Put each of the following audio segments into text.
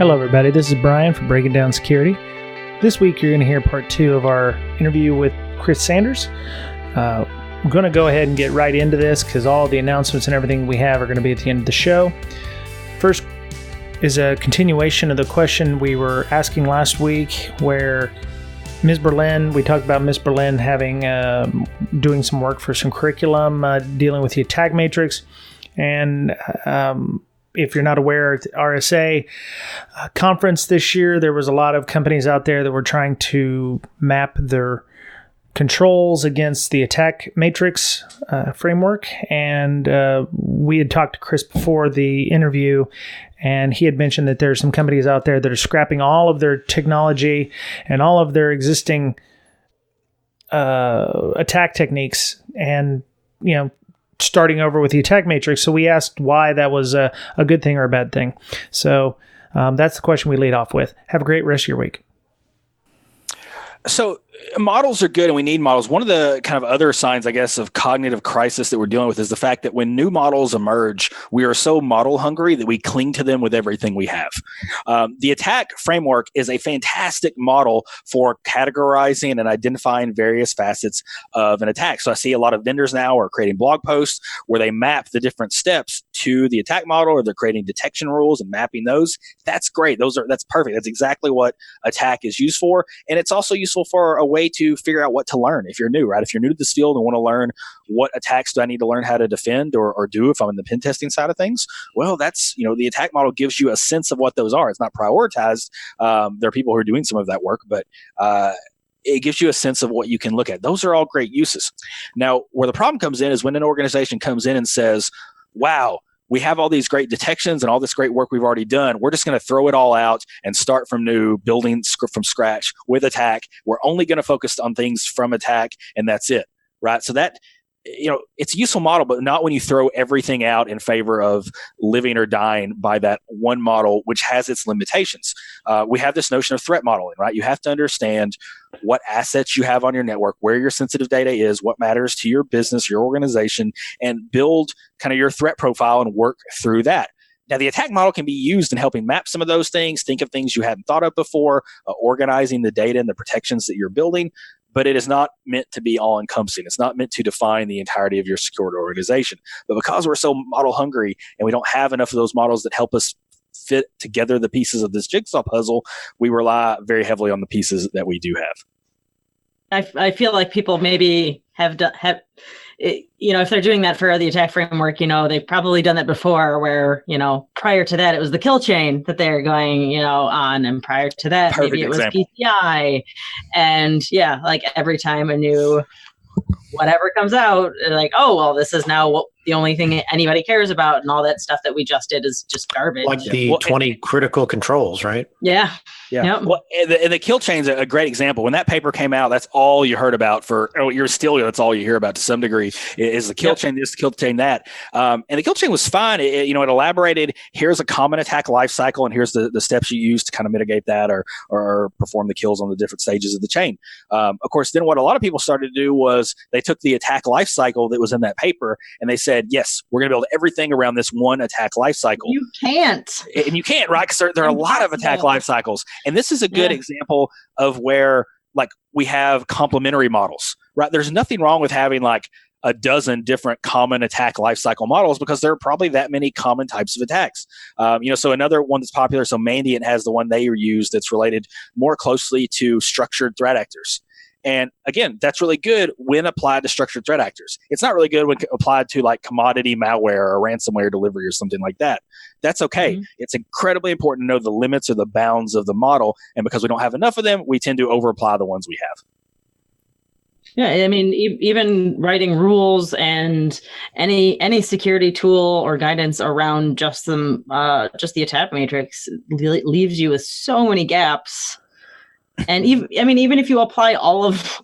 Hello, everybody. This is Brian from Breaking Down Security. This week, you're going to hear part 2 of our interview with Chris Sanders. I'm going to go ahead and get right into this because all the announcements and everything we have are going to be at the end of the show. First is a continuation of the question we were asking last week, where Ms. Berlin, we talked about Ms. Berlin having doing some work for some curriculum dealing with the attack matrix. And if you're not aware, at the RSA conference this year, there was a lot of companies out there that were trying to map their controls against the attack matrix framework. And we had talked to Chris before the interview, and he had mentioned that there are some companies out there that are scrapping all of their technology and all of their existing attack techniques and, starting over with the attack matrix. So we asked why that was a good thing or a bad thing. So that's the question we lead off with. Have a great rest of your week. So models are good and we need models. One of the kind of other signs, I guess, of cognitive crisis that we're dealing with is the fact that when new models emerge, we are so model hungry that we cling to them with everything we have. The attack framework is a fantastic model for categorizing and identifying various facets of an attack. So I see a lot of vendors now are creating blog posts where they map the different steps to the attack model, or they're creating detection rules and mapping those. That's great. That's perfect. That's exactly what attack is used for. And it's also useful for a way to figure out what to learn if you're new, right? If you're new to this field and want to learn what attacks do I need to learn how to defend or do if I'm in the pen testing side of things, well, that's, the attack model gives you a sense of what those are. It's not prioritized. There are people who are doing some of that work, but it gives you a sense of what you can look at. Those are all great uses. Now, where the problem comes in is when an organization comes in and says, wow, we have all these great detections and all this great work we've already done. We're just going to throw it all out and start from new, building from scratch with attack. We're only going to focus on things from attack, and that's it, right? So that, it's a useful model, but not when you throw everything out in favor of living or dying by that one model, which has its limitations. We have this notion of threat modeling, right? You have to understand what assets you have on your network, where your sensitive data is, what matters to your business, your organization, and build kind of your threat profile and work through that. Now, the attack model can be used in helping map some of those things, think of things you hadn't thought of before, organizing the data and the protections that you're building, but it is not meant to be all-encompassing. It's not meant to define the entirety of your security organization. But because we're so model hungry and we don't have enough of those models that help us fit together the pieces of this jigsaw puzzle, we rely very heavily on the pieces that we do have. I feel like people maybe have if they're doing that for the attack framework, they've probably done that before where, prior to that, it was the kill chain that they're going, on. And prior to that, Perfect maybe it was example. PCI. And like every time a new whatever comes out, like, oh, well, this is now what the only thing anybody cares about. And all that stuff that we just did is just garbage. Like the 20 critical controls, right? Yeah. Yeah. Yep. Well, and the kill chain's a great example. When that paper came out, that's all you heard about that's all you hear about to some degree is the kill chain, this, the kill chain, that. And the kill chain was fine. It elaborated, here's a common attack life cycle, and here's the steps you use to kind of mitigate that or perform the kills on the different stages of the chain. Of course, then what a lot of people started to do was they took the attack life cycle that was in that paper and they said, yes, we're going to build everything around this one attack life cycle. You can't. And you can't, right? Because there are a lot of attack life cycles. And this is a good example of where we have complementary models, right? There's nothing wrong with having a dozen different common attack lifecycle models because there are probably that many common types of attacks. So another one that's popular, so Mandiant has the one they use that's related more closely to structured threat actors. And again, that's really good when applied to structured threat actors. It's not really good when applied to commodity malware or ransomware delivery or something like that. That's okay. Mm-hmm. It's incredibly important to know the limits or the bounds of the model. And because we don't have enough of them, we tend to over-apply the ones we have. Yeah, I mean, even writing rules and any security tool or guidance around just the attack matrix leaves you with so many gaps. And even if you apply all of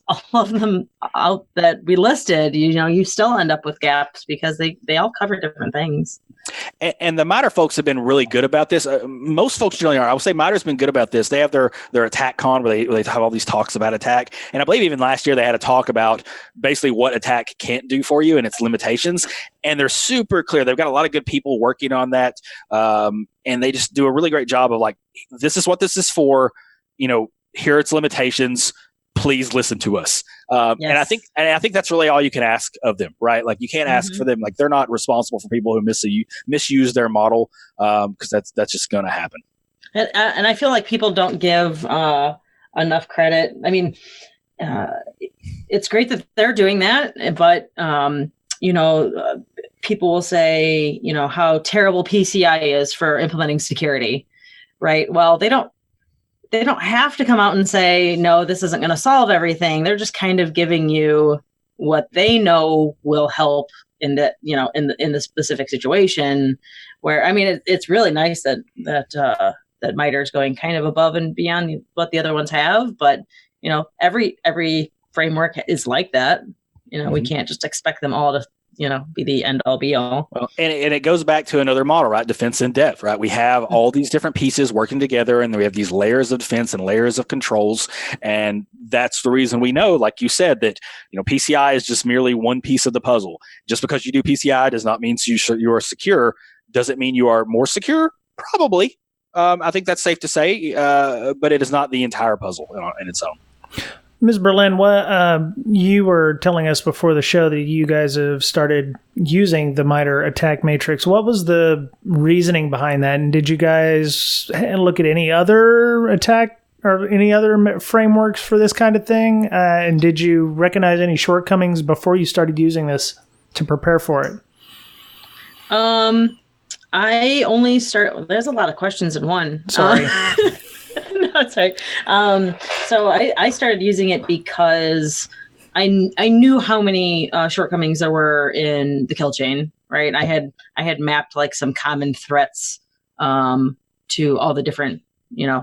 them out that we listed, you still end up with gaps because they all cover different things. And the MITRE folks have been really good about this. Most folks generally are. I would say MITRE's been good about this. They have their attack con where they have all these talks about attack. And I believe even last year they had a talk about basically what attack can't do for you and its limitations. And they're super clear. They've got a lot of good people working on that. And they just do a really great job of this is what this is for. Here are its limitations. Please listen to us. Yes. And I think that's really all you can ask of them, right? Like you can't ask for them. Like they're not responsible for people who misuse their model, because that's just going to happen. And I feel like people don't give enough credit. I mean, it's great that they're doing that, but people will say, how terrible PCI is for implementing security, right? Well, they don't have to come out and say, no, this isn't going to solve everything. They're just kind of giving you what they know will help in the, in the specific situation where, I mean, it's really nice that MITRE is going kind of above and beyond what the other ones have. But, every framework is like that. We can't just expect them all to, be the end all be all. Well, and it goes back to another model, right? Defense in depth, right? We have all these different pieces working together, and we have these layers of defense and layers of controls. And that's the reason we know, like you said, that, PCI is just merely one piece of the puzzle. Just because you do PCI does not mean you are secure. Does it mean you are more secure? Probably. I think that's safe to say, but it is not the entire puzzle in its own. Ms. Berlin, what you were telling us before the show that you guys have started using the MITRE attack matrix. What was the reasoning behind that? And did you guys look at any other attack or any other frameworks for this kind of thing? And did you recognize any shortcomings before you started using this to prepare for it? I only there's a lot of questions in one. Sorry. No, it's right. So I started using it because I knew how many shortcomings there were in the kill chain, right? I had mapped like some common threats to all the different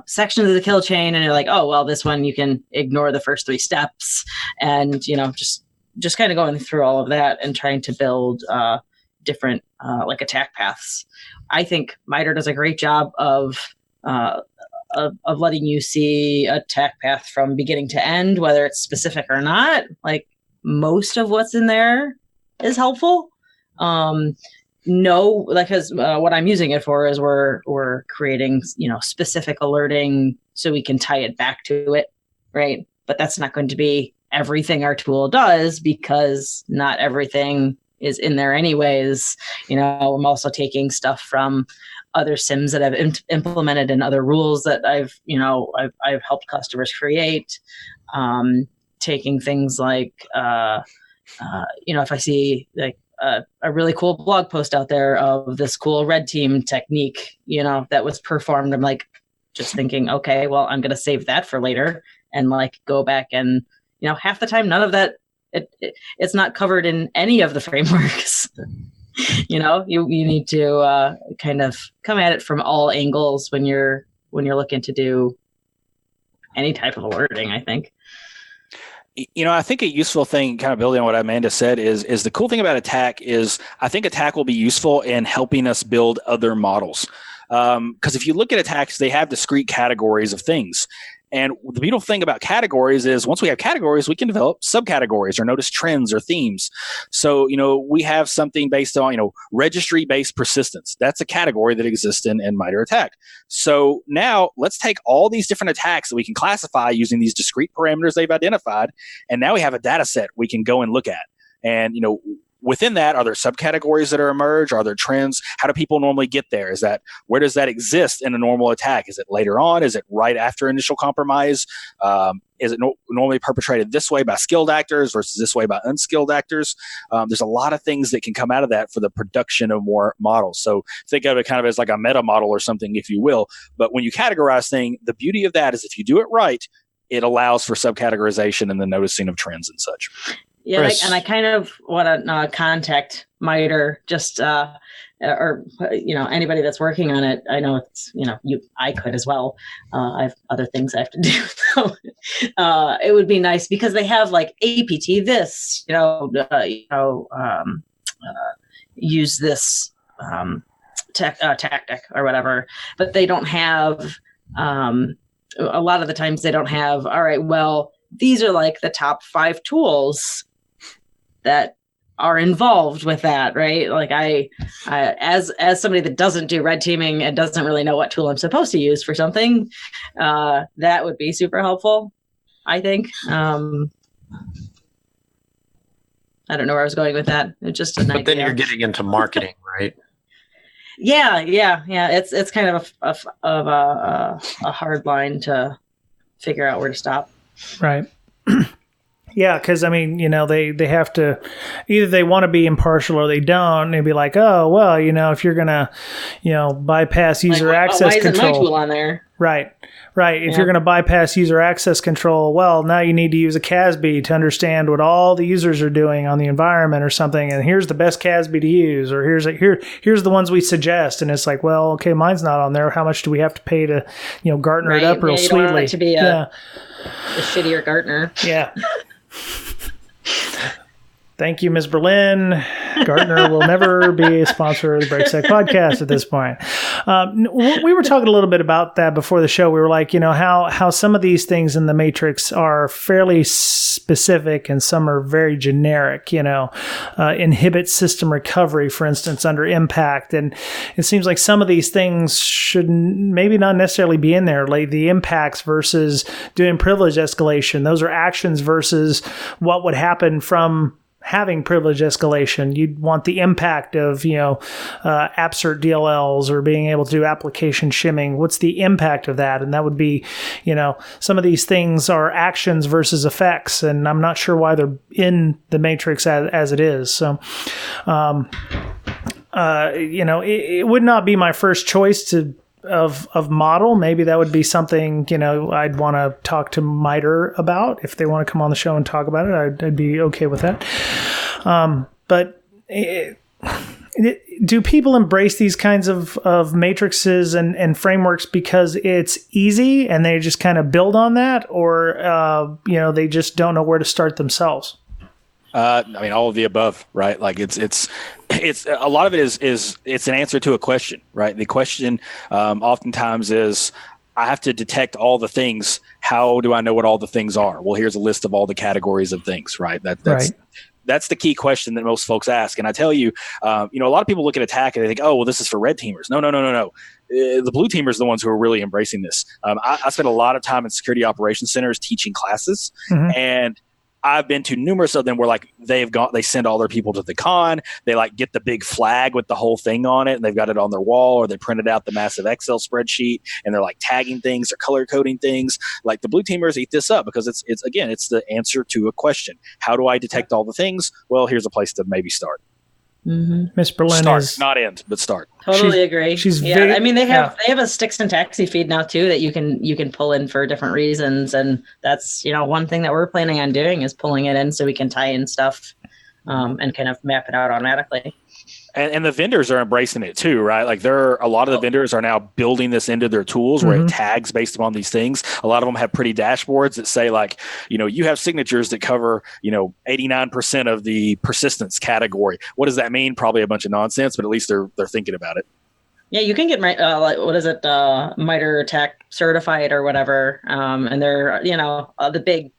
sections of the kill chain, and you're like, oh well, this one you can ignore the first 3 steps, and just kind of going through all of that and trying to build different like attack paths. I think MITRE does a great job of letting you see a attack path from beginning to end, whether it's specific or not. Like most of what's in there is helpful. No, because what I'm using it for is we're creating specific alerting so we can tie it back to it, right? But that's not going to be everything our tool does, because not everything is in there anyways. I'm also taking stuff from other SIMs that I've implemented and other rules that I've helped customers create. Taking things like, if I see like a really cool blog post out there of this cool red team technique, that was performed, I'm like just thinking, okay, well, I'm going to save that for later and like go back and, half the time, none of that, it's not covered in any of the frameworks. You need to kind of come at it from all angles when you're looking to do any type of alerting, I think. I think a useful thing, kind of building on what Amanda said, is the cool thing about attack is I think attack will be useful in helping us build other models. Because if you look at attacks, they have discrete categories of things. And the beautiful thing about categories is once we have categories, we can develop subcategories or notice trends or themes. So, we have something based on, registry-based persistence. That's a category that exists in MITRE attack. So now let's take all these different attacks that we can classify using these discrete parameters they've identified. And now we have a data set we can go and look at. And, within that, are there subcategories that are emerged? Are there trends? How do people normally get there? Where does that exist in a normal attack? Is it later on? Is it right after initial compromise? Is it normally perpetrated this way by skilled actors versus this way by unskilled actors? There's a lot of things that can come out of that for the production of more models. So think of it kind of as like a meta model or something, if you will. But when you categorize things, the beauty of that is if you do it right, it allows for subcategorization and the noticing of trends and such. Yeah, and I kind of want to contact MITRE, just or anybody that's working on it. I know it's I could as well. I have other things I have to do. So it would be nice because they have like APT this, use this tactic or whatever, but they don't have. A lot of the times they don't have. All right, well, these are like the top 5 tools that are involved with that, right? Like I as somebody that doesn't do red teaming and doesn't really know what tool I'm supposed to use for something, that would be super helpful, I think. I don't know where I was going with that. It's just an idea. But then you're getting into marketing, right? Yeah. It's kind of a hard line to figure out where to stop. Right. Yeah, because I mean, they have to either they want to be impartial or they don't. They'd be like, oh well, if you're gonna, bypass user access why control. Why isn't my tool on there? Right. If you're going to bypass user access control, well, now you need to use a CASB to understand what all the users are doing on the environment or something. And here's the best CASB to use, or here's the ones we suggest. And it's like, well, okay, mine's not on there. How much do we have to pay to, Gartner it up real you sweetly? Don't want it to be a shittier Gartner. Yeah. Thank you, Ms. Berlin. Gartner will never be a sponsor of the Brakesec podcast at this point. We were talking a little bit about that before the show. We were like, how some of these things in the matrix are fairly specific and some are very generic, inhibit system recovery, for instance, under impact. And it seems like some of these things should maybe not necessarily be in there, like the impacts versus doing privilege escalation. Those are actions versus what would happen from having privilege escalation. You'd want the impact of, AppCert DLLs or being able to do application shimming. What's the impact of that? And that would be, some of these things are actions versus effects, and I'm not sure why they're in the matrix as it is. So, it would not be my first choice of model. Maybe that would be something, I'd want to talk to MITRE about. If they want to come on the show and talk about it, I'd be okay with that. But do people embrace these kinds of matrices and frameworks because it's easy and they just kind of build on that, or, they just don't know where to start themselves? All of the above, right? Like it's a lot of it is it's an answer to a question, right? The question oftentimes is, I have to detect all the things. How do I know what all the things are? Well, here's a list of all the categories of things, right? That's the key question that most folks ask. And I tell you, a lot of people look at attack and they think, oh, well, this is for red teamers. No. The blue teamers are the ones who are really embracing this. I spent a lot of time in security operations centers teaching classes, and I've been to numerous of them where they send all their people to the con. They get the big flag with the whole thing on it, and they've got it on their wall, or they printed out the massive Excel spreadsheet and they're tagging things or color coding things. Like, the blue teamers eat this up because it's the answer to a question. How do I detect all the things? Well, here's a place to maybe start. Miss Berlin start, not end, but start. Totally agree. They have a sticks and taxi feed now too that you can pull in for different reasons, and that's one thing that we're planning on doing is pulling it in so we can tie in stuff and kind of map it out automatically. And the vendors are embracing it too, right? Like, a lot of the vendors are now building this into their tools where it tags based upon these things. A lot of them have pretty dashboards that say you have signatures that cover, 89% of the persistence category. What does that mean? Probably a bunch of nonsense, but at least they're thinking about it. Yeah, you can get MITRE attack certified or whatever, and they're the big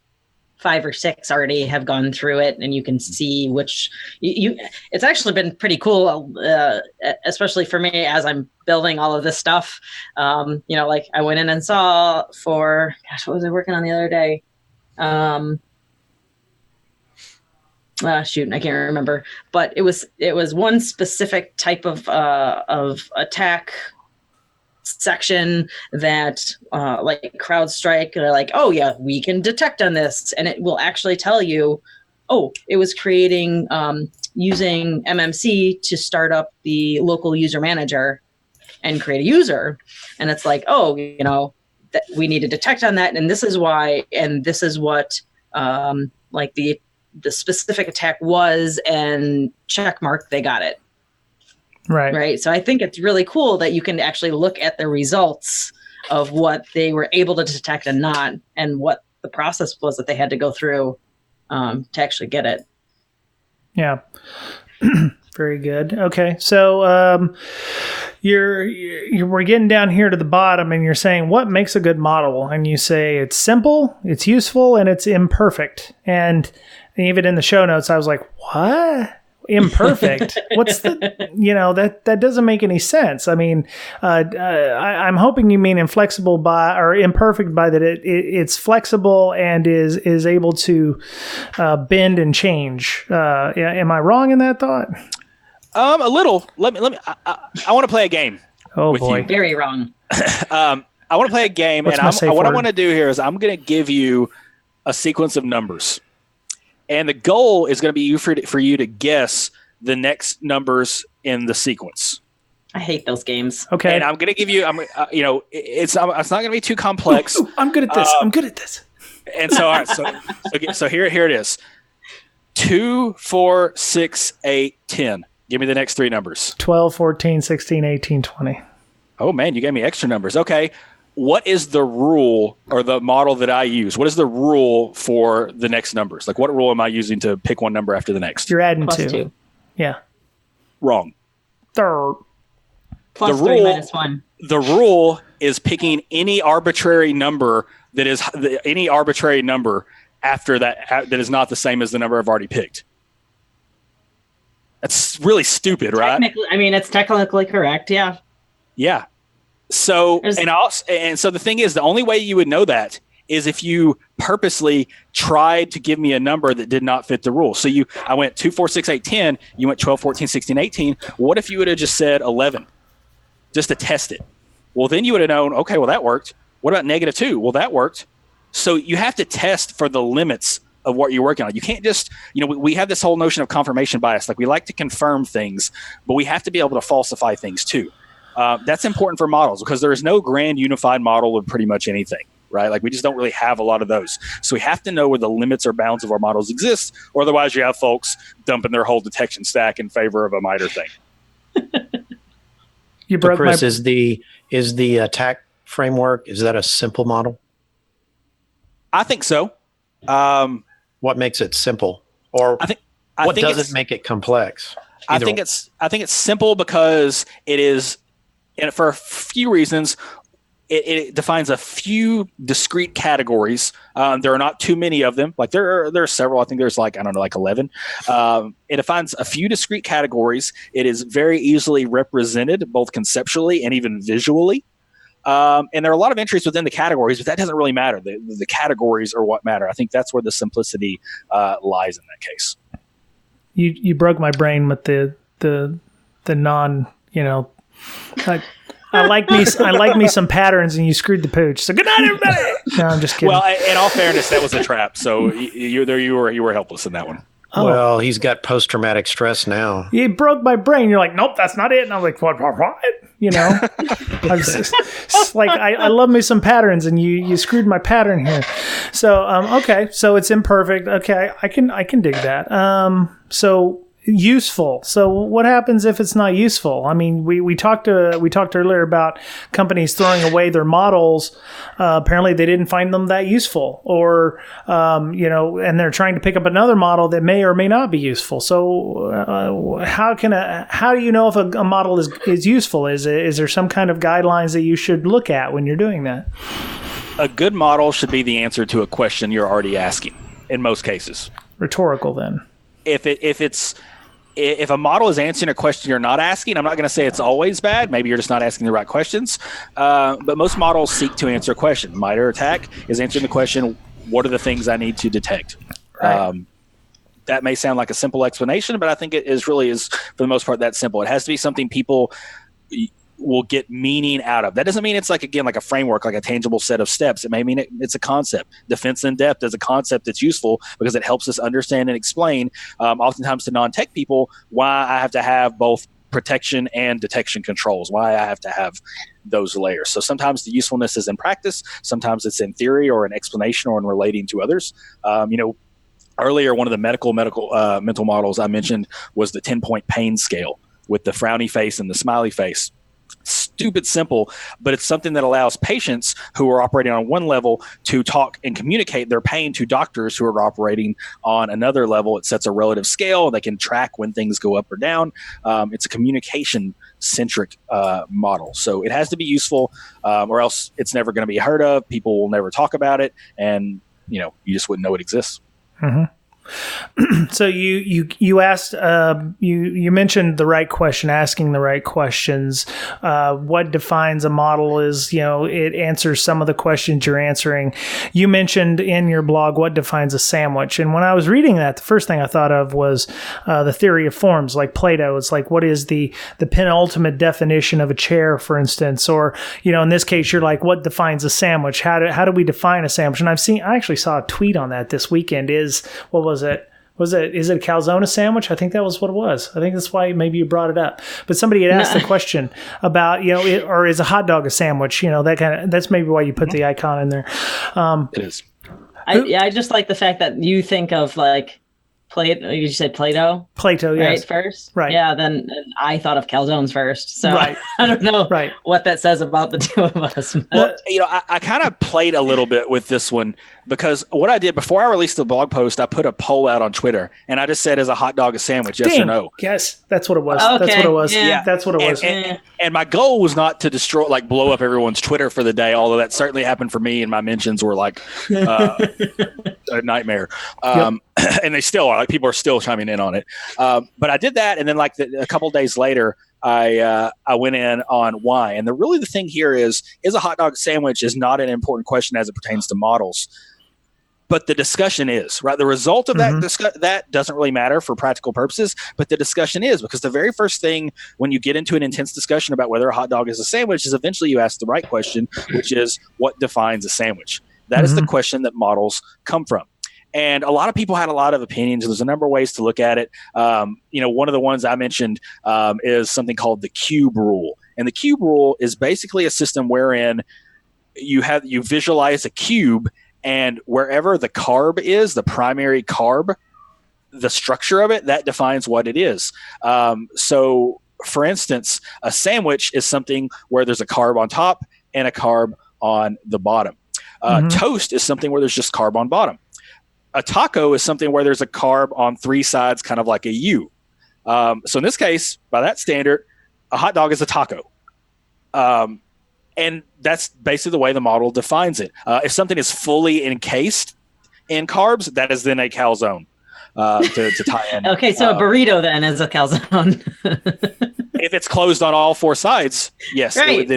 5 or 6 already have gone through it, and you can see which it's actually been pretty cool, especially for me as I'm building all of this stuff. I went in and saw what was I working on the other day? I can't remember, but it was one specific type of attack section that CrowdStrike, they're like, oh yeah, we can detect on this, and it will actually tell you, oh, it was creating using MMC to start up the local user manager and create a user, and it's like, oh, that we need to detect on that, and this is why, and this is what the specific attack was, and check mark, they got it. Right. So I think it's really cool that you can actually look at the results of what they were able to detect and not, and what the process was that they had to go through to actually get it. Yeah. Very good. Okay. So we're getting down here to the bottom, and you're saying what makes a good model, and you say it's simple, it's useful, and it's imperfect. And even in the show notes, I was like, what? imperfect. What's the, that doesn't make any sense. I mean, I'm hoping you mean inflexible by, or imperfect by that it's flexible and is able to bend and change. Am I wrong in that thought? A little. Let me. I want to play a game. Oh with boy, you. Very wrong. I want to play a game, What's and my what I word? want to do here is I'm going to give you a sequence of numbers, and the goal is going to be for you to guess the next numbers in the sequence. I hate those games. Okay. And I'm going to give you. It's not going to be too complex. Ooh, I'm good at this. I'm good at this. And so, all right, so here it is: 2, 4, 6, 8, 10. Give me the next three numbers. 12, 14, 16, 18, 20. Oh man, you gave me extra numbers. Okay. What is the rule or the model that I use? What is the rule for the next numbers? Like, what rule am I using to pick one number after the next? You're adding Plus 2. 2. Yeah. Wrong. Third. Plus The 3 rule- minus 1. The rule is picking any arbitrary number that is any arbitrary number after that is not the same as the number I've already picked. That's really stupid, right? Technically, I mean, it's technically correct. Yeah. Yeah. So so the thing is, the only way you would know that is if you purposely tried to give me a number that did not fit the rule. So I went 2, 4, 6, 8, 10. You went 12, 14, 16, 18. What if you would have just said 11 just to test it? Well, then you would have known, okay, well, that worked. What about -2? Well, that worked. So you have to test for the limits of what you're working on. You can't just, we have this whole notion of confirmation bias. Like, we like to confirm things, but we have to be able to falsify things too. That's important for models because there is no grand unified model of pretty much anything, right? Like, we just don't really have a lot of those. So we have to know where the limits or bounds of our models exist, or otherwise you have folks dumping their whole detection stack in favor of a MITRE thing. You So broke Chris, my... is the attack framework, is that a simple model? I think so. What makes it simple? Or I think what it's- doesn't make it complex? I think it's simple because it is, and for a few reasons, it defines a few discrete categories. There are not too many of them. Like, there are several. I think there's like 11. It defines a few discrete categories. It is very easily represented, both conceptually and even visually. And there are a lot of entries within the categories, but that doesn't really matter. The categories are what matter. I think that's where the simplicity lies in that case. You broke my brain with the non, I like me some patterns, and you screwed the pooch. So good night, everybody. No, I'm just kidding. Well, in all fairness, that was a trap. So you were helpless in that one. Oh. Well, he's got post-traumatic stress now. You broke my brain. You're like, nope, that's not it. And I'm like, what? I was just like, I love me some patterns, and you screwed my pattern here. So, okay. So it's imperfect. Okay. I can dig that. So useful. So what happens if it's not useful? I mean, we talked earlier about companies throwing away their models. Apparently they didn't find them that useful, or, and they're trying to pick up another model that may or may not be useful. So, how do you know if a model is useful? Is there some kind of guidelines that you should look at when you're doing that? A good model should be the answer to a question you're already asking in most cases. Rhetorical then. If a model is answering a question you're not asking, I'm not going to say it's always bad. Maybe you're just not asking the right questions. But most models seek to answer a question. MITRE ATT&AMP is answering the question, what are the things I need to detect? Right. That may sound like a simple explanation, but I think it really is, for the most part, that simple. It has to be something people will get meaning out of. That doesn't mean it's like a framework, like a tangible set of steps. It may mean it's a concept. Defense in depth is a concept that's useful because it helps us understand and explain, oftentimes to non-tech people, why I have to have both protection and detection controls, why I have to have those layers. So sometimes the usefulness is in practice. Sometimes it's in theory or an explanation or in relating to others. Earlier, one of the mental models I mentioned was the 10-point pain scale with the frowny face and the smiley face. Stupid simple, but it's something that allows patients who are operating on one level to talk and communicate their pain to doctors who are operating on another level. It sets a relative scale. They can track when things go up or down. It's a communication-centric model. So it has to be useful, or else it's never going to be heard of. People will never talk about it, and you just wouldn't know it exists. Mm-hmm. So you asked you mentioned the right question, asking the right questions. What defines a model is, it answers some of the questions you're answering. You mentioned in your blog what defines a sandwich, and when I was reading that, the first thing I thought of was the theory of forms, like Plato. It's like, what is the penultimate definition of a chair, for instance, or in this case, you're like, what defines a sandwich? How do we define a sandwich? And I actually saw a tweet on that this weekend. What was it? Is it a calzone sandwich? I think that was what it was. I think that's why maybe you brought it up. But somebody had asked the question about, or is a hot dog a sandwich? That's maybe why you put the icon in there. It is. I just like the fact that you think of like Plato. You said Plato. Plato, yes. Right, first. Right. Yeah. Then I thought of calzones first. So right. I don't know right. what that says about the two of us. Well, I kind of played a little bit with this one, because what I did before I released the blog post, I put a poll out on Twitter, and I just said, "Is a hot dog a sandwich? Yes or no?" Yes, that's what it was. Okay. That's what it was. Yeah. That's what it was. And my goal was not to blow up everyone's Twitter for the day, although that certainly happened for me, and my mentions were like a nightmare. And they still are. Like, people are still chiming in on it. But I did that, and then a couple days later, I went in on why. And the thing here is a hot dog sandwich is not an important question as it pertains to models. But the discussion is, right? The result of that doesn't really matter for practical purposes, but the discussion is, because the very first thing when you get into an intense discussion about whether a hot dog is a sandwich is eventually you ask the right question, which is, what defines a sandwich? That is the question that models come from. And a lot of people had a lot of opinions. There's a number of ways to look at it. One of the ones I mentioned is something called the cube rule. And the cube rule is basically a system wherein you visualize a cube, and wherever the carb is, the primary carb, the structure of it, that defines what it is. So, for instance, a sandwich is something where there's a carb on top and a carb on the bottom. Toast is something where there's just carb on bottom. A taco is something where there's a carb on three sides, kind of like a U. So in this case, by that standard, a hot dog is a taco. And that's basically the way the model defines it. If something is fully encased in carbs, that is then a calzone to tie in. Okay, so a burrito then is a calzone. If it's closed on all four sides, yes, right.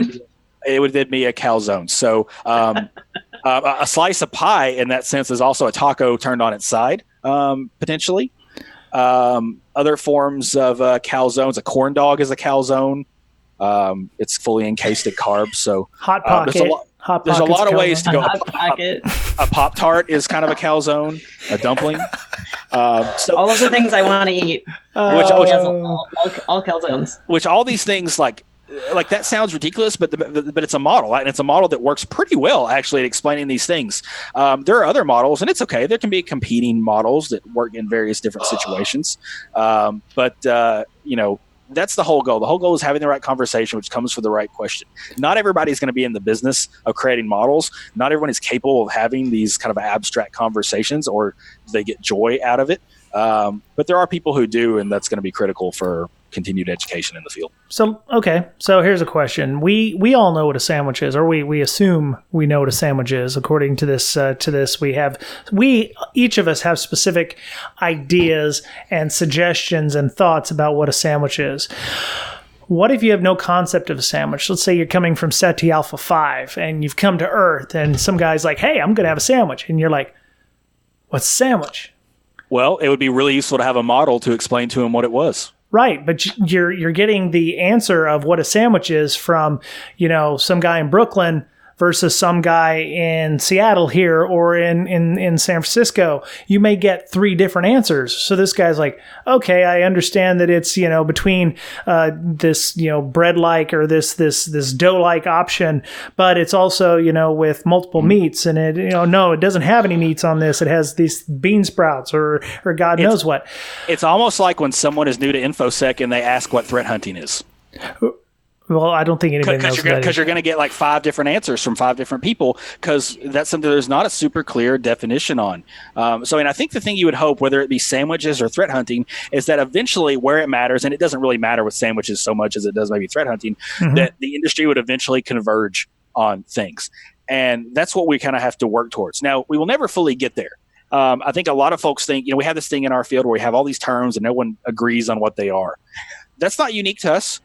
it would then be a calzone. So a slice of pie in that sense is also a taco turned on its side, potentially. Other forms of calzones, a corn dog is a calzone. It's fully encased in carbs. So Hot Pocket. There's a lot of ways to go. A Pop-Tart is kind of a calzone, a dumpling. So all of the things I want to eat, all calzones. Which all these things like that sounds ridiculous, but it's a model, right? And it's a model that works pretty well actually at explaining these things. There are other models, and it's okay. There can be competing models that work in various different situations, but that's the whole goal. The whole goal is having the right conversation, which comes for the right question. Not everybody's going to be in the business of creating models. Not everyone is capable of having these kind of abstract conversations, or they get joy out of it. But there are people who do, and that's going to be critical for continued education in the field. So here's a question. We all know what a sandwich is, or we assume we know what a sandwich is. According to this, each of us have specific ideas and suggestions and thoughts about what a sandwich is. What if you have no concept of a sandwich? Let's say you're coming from SETI Alpha 5 and you've come to Earth, and some guy's like, "Hey, I'm going to have a sandwich," and you're like, "What's a sandwich?" Well, it would be really useful to have a model to explain to him what it was. Right, but you're getting the answer of what a sandwich is from, some guy in Brooklyn versus some guy in Seattle here or in San Francisco. You may get three different answers. So this guy's like, okay, I understand that it's, between this, bread-like or this dough-like option, but it's also, with multiple meats, and it, no, it doesn't have any meats on this. It has these bean sprouts or God knows what. It's almost like when someone is new to InfoSec and they ask what threat hunting is. Well, I don't think anybody knows that. Because you're going to get like 5 different answers from 5 different people, because that's something there's not a super clear definition on. I think the thing you would hope, whether it be sandwiches or threat hunting, is that eventually where it matters, and it doesn't really matter with sandwiches so much as it does maybe threat hunting, that the industry would eventually converge on things. And that's what we kind of have to work towards. Now, we will never fully get there. I think a lot of folks think, we have this thing in our field where we have all these terms and no one agrees on what they are. That's not unique to us.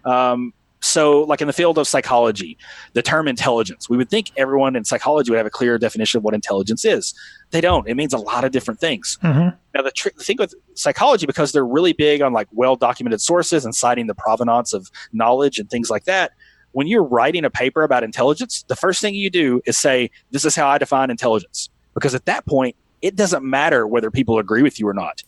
So like in the field of psychology, the term intelligence, we would think everyone in psychology would have a clear definition of what intelligence is. They don't. It means a lot of different things. Mm-hmm. Now, the thing with psychology, because they're really big on like well-documented sources and citing the provenance of knowledge and things like that, when you're writing a paper about intelligence, the first thing you do is say, this is how I define intelligence. Because at that point, it doesn't matter whether people agree with you or not.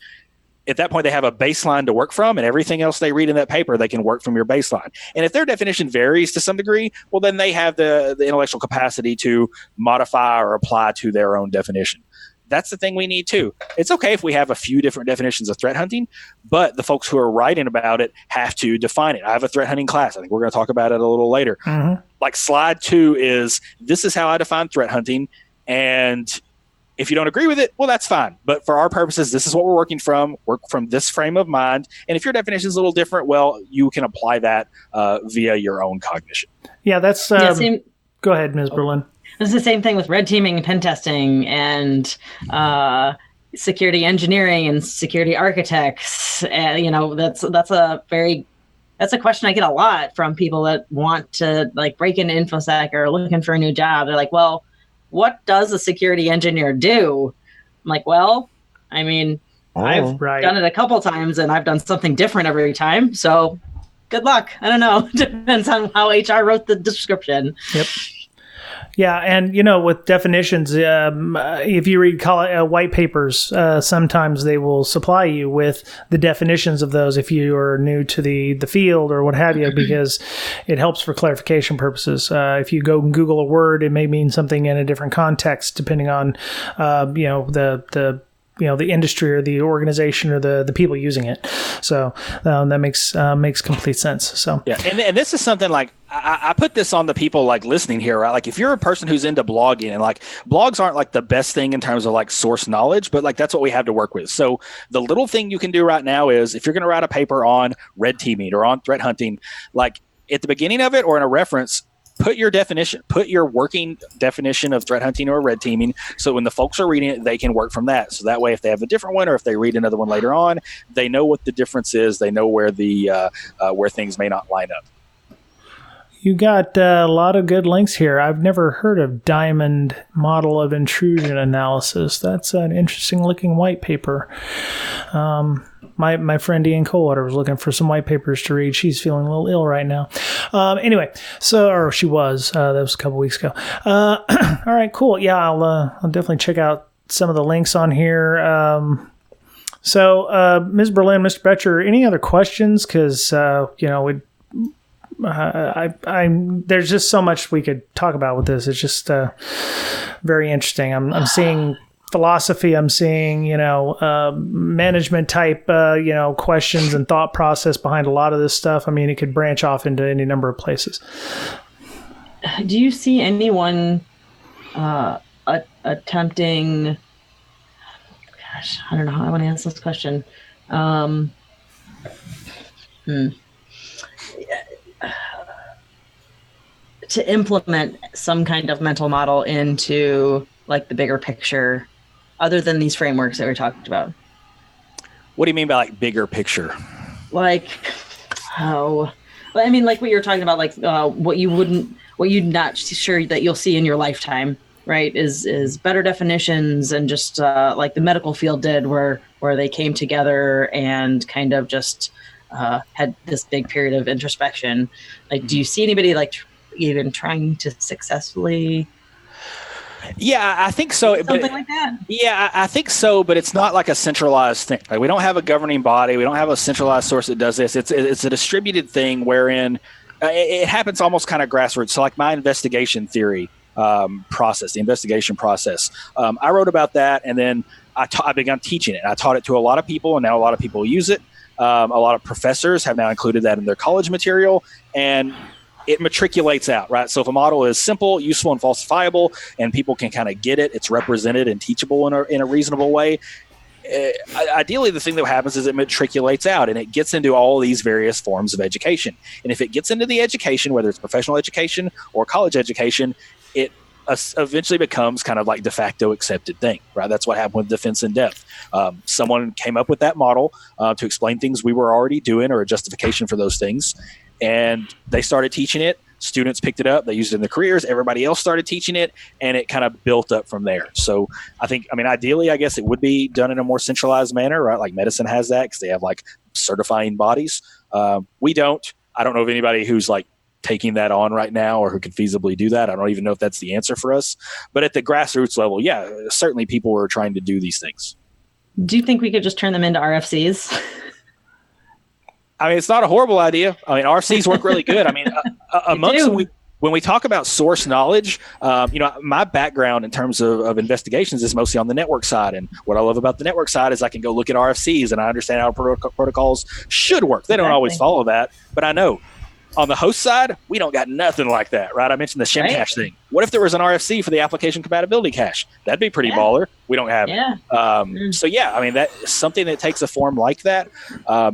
At that point, they have a baseline to work from, and everything else they read in that paper, they can work from your baseline. And if their definition varies to some degree, well, then they have the intellectual capacity to modify or apply to their own definition. That's the thing we need too. It's okay if we have a few different definitions of threat hunting, but the folks who are writing about it have to define it. I have a threat hunting class. I think we're going to talk about it a little later. Mm-hmm. Like slide 2 is, this is how I define threat hunting, and if you don't agree with it, well, that's fine. But for our purposes, this is what we're working from. Work from this frame of mind. And if your definition is a little different, well, you can apply that via your own cognition. Yeah, that's... Go ahead, Ms. Berlin. It's the same thing with red teaming and pen testing and security engineering and security architects. That's a question I get a lot from people that want to like break into InfoSec or looking for a new job. They're like, well, what does a security engineer do? I'm like, well, I mean, I've done it a couple times and I've done something different every time. So good luck. I don't know. Depends on how HR wrote the description. Yep. Yeah, and with definitions, if you read white papers, sometimes they will supply you with the definitions of those if you are new to the field or what have you, because it helps for clarification purposes. If you go and Google a word, it may mean something in a different context depending on the industry or the organization or the people using it. So that makes complete sense. So yeah, and this is something like I put this on the people like listening here, right? Like if you're a person who's into blogging, and like blogs aren't like the best thing in terms of like source knowledge, but like that's what we have to work with. So the little thing you can do right now is if you're going to write a paper on red teaming or on threat hunting, like at the beginning of it or in a reference, put your working definition of threat hunting or red teaming, so when the folks are reading it, they can work from that. So that way, if they have a different one or if they read another one later on, they know what the difference is. They know where where things may not line up. You got a lot of good links here. I've never heard of Diamond Model of Intrusion Analysis. That's an interesting looking white paper. My friend Ian Coldwater was looking for some white papers to read. She's feeling a little ill right now. Anyway, or she was. That was a couple weeks ago. All right, cool. Yeah, I'll definitely check out some of the links on here. So, Ms. Berlin, Mr. Boettcher, any other questions? Because there's just so much we could talk about with this. It's just very interesting. I'm seeing philosophy. I'm seeing, management type, questions and thought process behind a lot of this stuff. I mean, it could branch off into any number of places. Do you see anyone attempting? Gosh, I don't know how I want to answer this question. To implement some kind of mental model into like the bigger picture, other than these frameworks that we talked about. What do you mean by like bigger picture? Like, like what you're talking about, like what you're not sure that you'll see in your lifetime, right? Is better definitions and just like the medical field did, where they came together and kind of just had this big period of introspection. Like, do you see anybody like even trying to successfully? Yeah, I think so. Something like that. Yeah, I think so, but it's not like a centralized thing. Like we don't have a governing body. We don't have a centralized source that does this. It's a distributed thing wherein it happens almost kind of grassroots. So like my investigation theory process, the investigation process, I wrote about that, and then I began teaching it. I taught it to a lot of people, and now a lot of people use it. A lot of professors have now included that in their college material, and it matriculates out, right? So if a model is simple, useful, and falsifiable, and people can kind of get it, it's represented and teachable in a reasonable way. Ideally, the thing that happens is it matriculates out, and it gets into all these various forms of education. And if it gets into the education, whether it's professional education or college education, it eventually becomes kind of like de facto accepted thing, right? That's what happened with defense in depth. Someone came up with that model to explain things we were already doing or a justification for those things. And they started teaching it. Students picked it up. They used it in their careers. Everybody else started teaching it, and it kind of built up from there. So I think, ideally, I guess it would be done in a more centralized manner, right? Like medicine has that because they have like certifying bodies. We don't. I don't know of anybody who's like taking that on right now or who could feasibly do that. I don't even know if that's the answer for us. But at the grassroots level, yeah, certainly people are trying to do these things. Do you think we could just turn them into RFCs? It's not a horrible idea. RFCs work really good. Amongst when we talk about source knowledge, my background in terms of investigations is mostly on the network side. And what I love about the network side is I can go look at RFCs and I understand how protocols should work. They don't always follow that, but I know. On the host side, we don't got nothing like that, right? I mentioned the shim cache thing. What if there was an RFC for the application compatibility cache? That'd be pretty baller. We don't have it. So that something that takes a form like that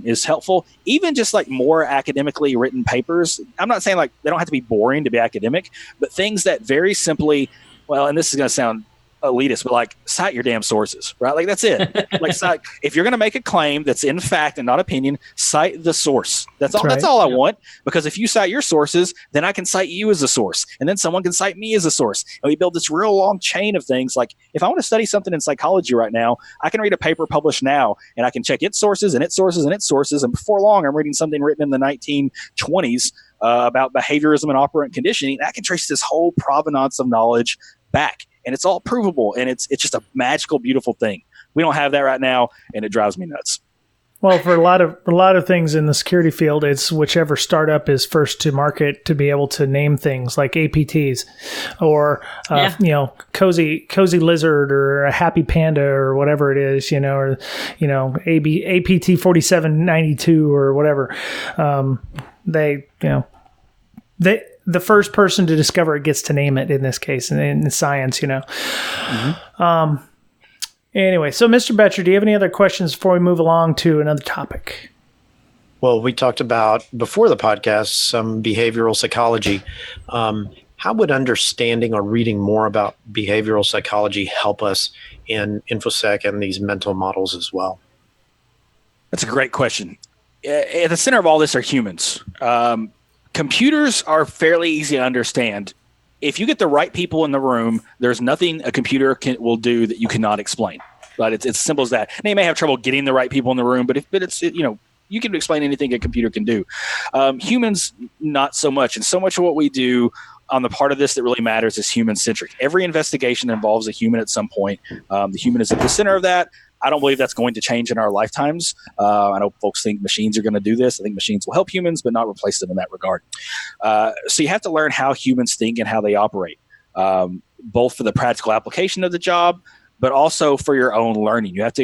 is helpful. Even just like more academically written papers. I'm not saying like they don't have to be boring to be academic, but things that very simply, and this is going to sound elitist, but like cite your damn sources, right? Like that's it. Like if you're going to make a claim that's in fact and not opinion, cite the source. That's all. Right. That's all I want. Because if you cite your sources, then I can cite you as a source, and then someone can cite me as a source, and we build this real long chain of things. Like if I want to study something in psychology right now, I can read a paper published now, and I can check its sources and its sources and its sources, and before long, I'm reading something written in the 1920s about behaviorism and operant conditioning. I can trace this whole provenance of knowledge back. And it's all provable, and it's just a magical, beautiful thing. We don't have that right now, and it drives me nuts. Well, for a lot of things in the security field, it's whichever startup is first to market to be able to name things like APTs, or cozy lizard, or a happy panda, or whatever it is, or APT 4792 or whatever. The first person to discover it gets to name it in this case, in science, Mm-hmm. Anyway, so Mr. Boettcher, do you have any other questions before we move along to another topic? Well, we talked about before the podcast some behavioral psychology. How would understanding or reading more about behavioral psychology help us in InfoSec and these mental models as well? That's a great question. At the center of all this are humans. Computers are fairly easy to understand. If you get the right people in the room, there's nothing a computer will do that you cannot explain. Right? It's as simple as that. Now, you may have trouble getting the right people in the room, but you can explain anything a computer can do. Humans, not so much. And so much of what we do on the part of this that really matters is human-centric. Every investigation involves a human at some point. The human is at the center of that. I don't believe that's going to change in our lifetimes. I know folks think machines are going to do this. I think machines will help humans, but not replace them in that regard. So you have to learn how humans think and how they operate, both for the practical application of the job, but also for your own learning. You have to,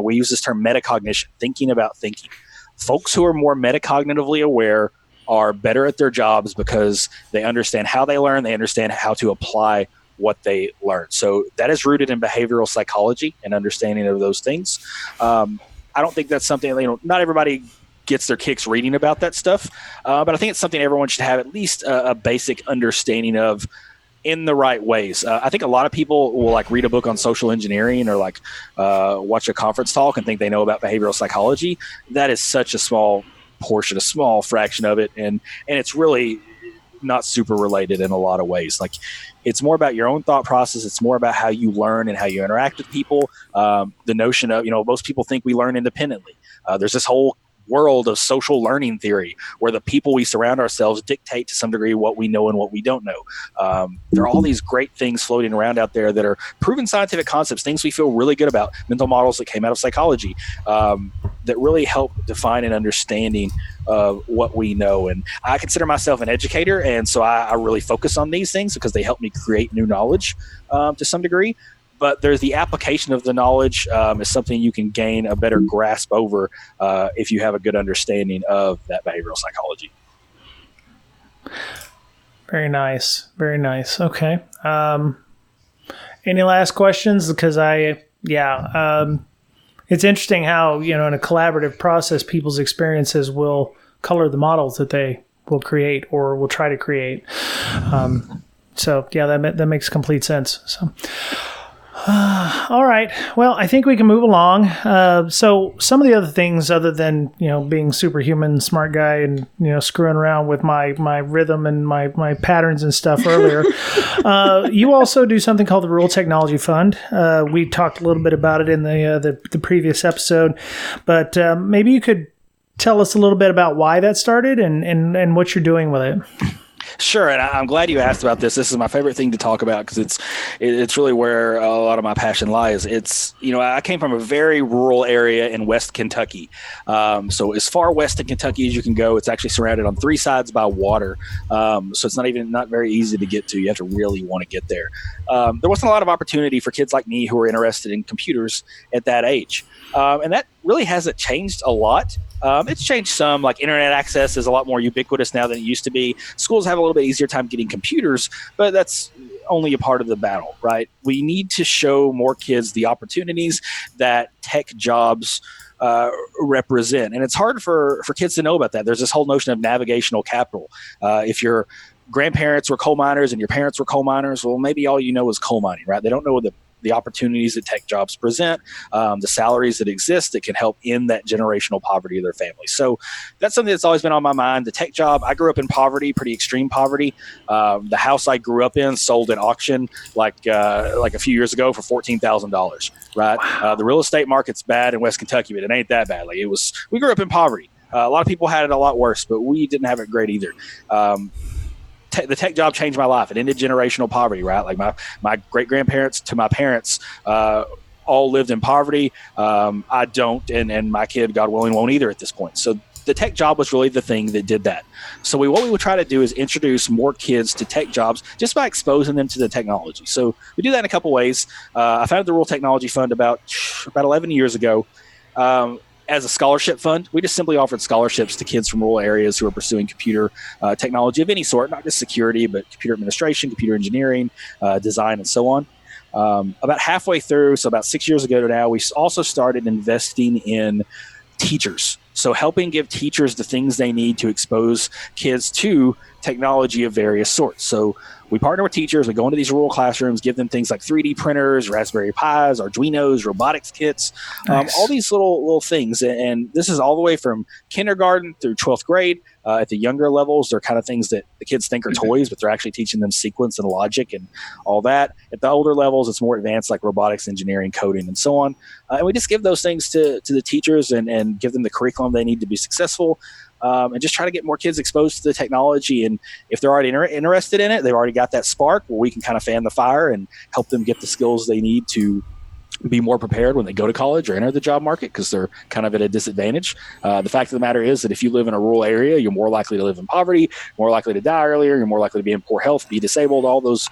we use this term metacognition, thinking about thinking. Folks who are more metacognitively aware are better at their jobs because they understand how they learn, they understand how to apply what they learn. So that is rooted in behavioral psychology and understanding of those things. I don't think that's something, not everybody gets their kicks reading about that stuff, but I think it's something everyone should have at least a basic understanding of in the right ways. I think a lot of people will like read a book on social engineering or like watch a conference talk and think they know about behavioral psychology. That is such a small portion, a small fraction of it. And it's really not super related in a lot of ways. Like it's more about your own thought process. It's more about how you learn and how you interact with people. The notion of, most people think we learn independently. There's this whole world of social learning theory where the people we surround ourselves dictate to some degree what we know and what we don't know. There are all these great things floating around out there that are proven scientific concepts, things we feel really good about, mental models that came out of psychology that really help define an understanding of what we know. And I consider myself an educator, and so I really focus on these things because they help me create new knowledge to some degree. But there's the application of the knowledge is something you can gain a better grasp over if you have a good understanding of that behavioral psychology. Very nice. Very nice. Okay. Any last questions? Because it's interesting how, in a collaborative process, people's experiences will color the models that they will create or will try to create. So yeah, that makes complete sense. So. All right. Well, I think we can move along. So some of the other things, other than being superhuman, smart guy, and screwing around with my rhythm and my patterns and stuff earlier, you also do something called the Rural Technology Fund. We talked a little bit about it in the previous episode, but maybe you could tell us a little bit about why that started and what you're doing with it. Sure, and I'm glad you asked about this. This is my favorite thing to talk about because it's really where a lot of my passion lies. It's I came from a very rural area in West Kentucky, so as far west in Kentucky as you can go. It's actually surrounded on 3 sides by water, so it's not very easy to get to. You have to really want to get there. There wasn't a lot of opportunity for kids like me who were interested in computers at that age, and that really hasn't changed a lot. It's changed some, like internet access is a lot more ubiquitous now than it used to be. Schools have a little bit easier time getting computers, but that's only a part of the battle, right? We need to show more kids the opportunities that tech jobs represent. And it's hard for kids to know about that. There's this whole notion of navigational capital. If your grandparents were coal miners and your parents were coal miners, well, maybe all you know is coal mining, right? They don't know the opportunities that tech jobs present, the salaries that exist that can help end that generational poverty of their family. So that's something that's always been on my mind. The tech job, I grew up in poverty, pretty extreme poverty. The house I grew up in sold at auction like a few years ago for $14,000, right? Wow. The real estate market's bad in West Kentucky, but it ain't that bad. We grew up in poverty. A lot of people had it a lot worse, but we didn't have it great either. The tech job changed my life. It ended generational poverty, right? Like my great-grandparents to my parents all lived in poverty. I don't, and my kid, God willing, won't either at this point. So the tech job was really the thing that did that. So what we would try to do is introduce more kids to tech jobs just by exposing them to the technology. So we do that in a couple ways. I founded the Rural Technology Fund about 11 years ago. As a scholarship fund, we just simply offered scholarships to kids from rural areas who are pursuing computer technology of any sort, not just security, but computer administration, computer engineering, design, and so on. About halfway through, so about 6 years ago to now, we also started investing in teachers. So helping give teachers the things they need to expose kids to technology of various sorts. So we partner with teachers. We go into these rural classrooms, give them things like 3D printers, Raspberry Pis, Arduinos, robotics kits, nice. All these little things. And this is all the way from kindergarten through 12th grade. At the younger levels, they're kind of things that the kids think are toys, but they're actually teaching them sequence and logic and all that. At the older levels, it's more advanced, like robotics, engineering, coding, and so on. And we just give those things to the teachers and give them the curriculum they need to be successful. And just try to get more kids exposed to the technology. And if they're already interested in it, they've already got that spark where we can kind of fan the fire and help them get the skills they need to be more prepared when they go to college or enter the job market, because they're kind of at a disadvantage. The fact of the matter is that if you live in a rural area, you're more likely to live in poverty, more likely to die earlier, you're more likely to be in poor health, be disabled, all those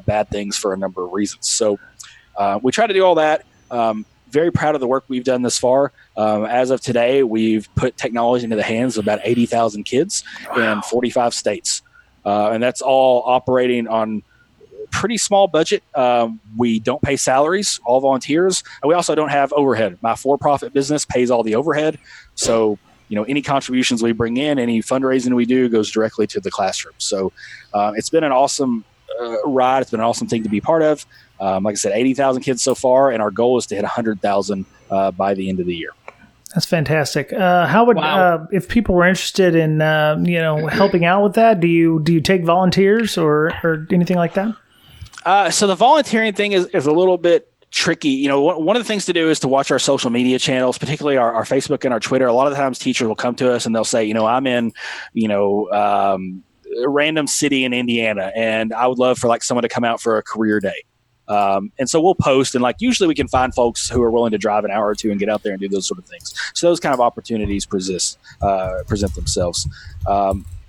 bad things for a number of reasons. So we try to do all that. Very proud of the work we've done this far. As of today, we've put technology into the hands of about 80,000 kids in 45 states. And that's all operating on pretty small budget. We don't pay salaries, all volunteers. And we also don't have overhead. My for-profit business pays all the overhead. So, any contributions we bring in, any fundraising we do goes directly to the classroom. So it's been an awesome ride. It's been an awesome thing to be part of. Like I said, 80,000 kids so far, and our goal is to hit 100,000 by the end of the year. That's fantastic. How would if people were interested in helping out with that? Do you take volunteers or anything like that? So the volunteering thing is a little bit tricky. One of the things to do is to watch our social media channels, particularly our Facebook and our Twitter. A lot of the times teachers will come to us and they'll say, I'm in, a random city in Indiana, and I would love for someone to come out for a career day. And so we'll post, and usually we can find folks who are willing to drive an hour or two and get out there and do those sort of things. So those kind of opportunities present themselves.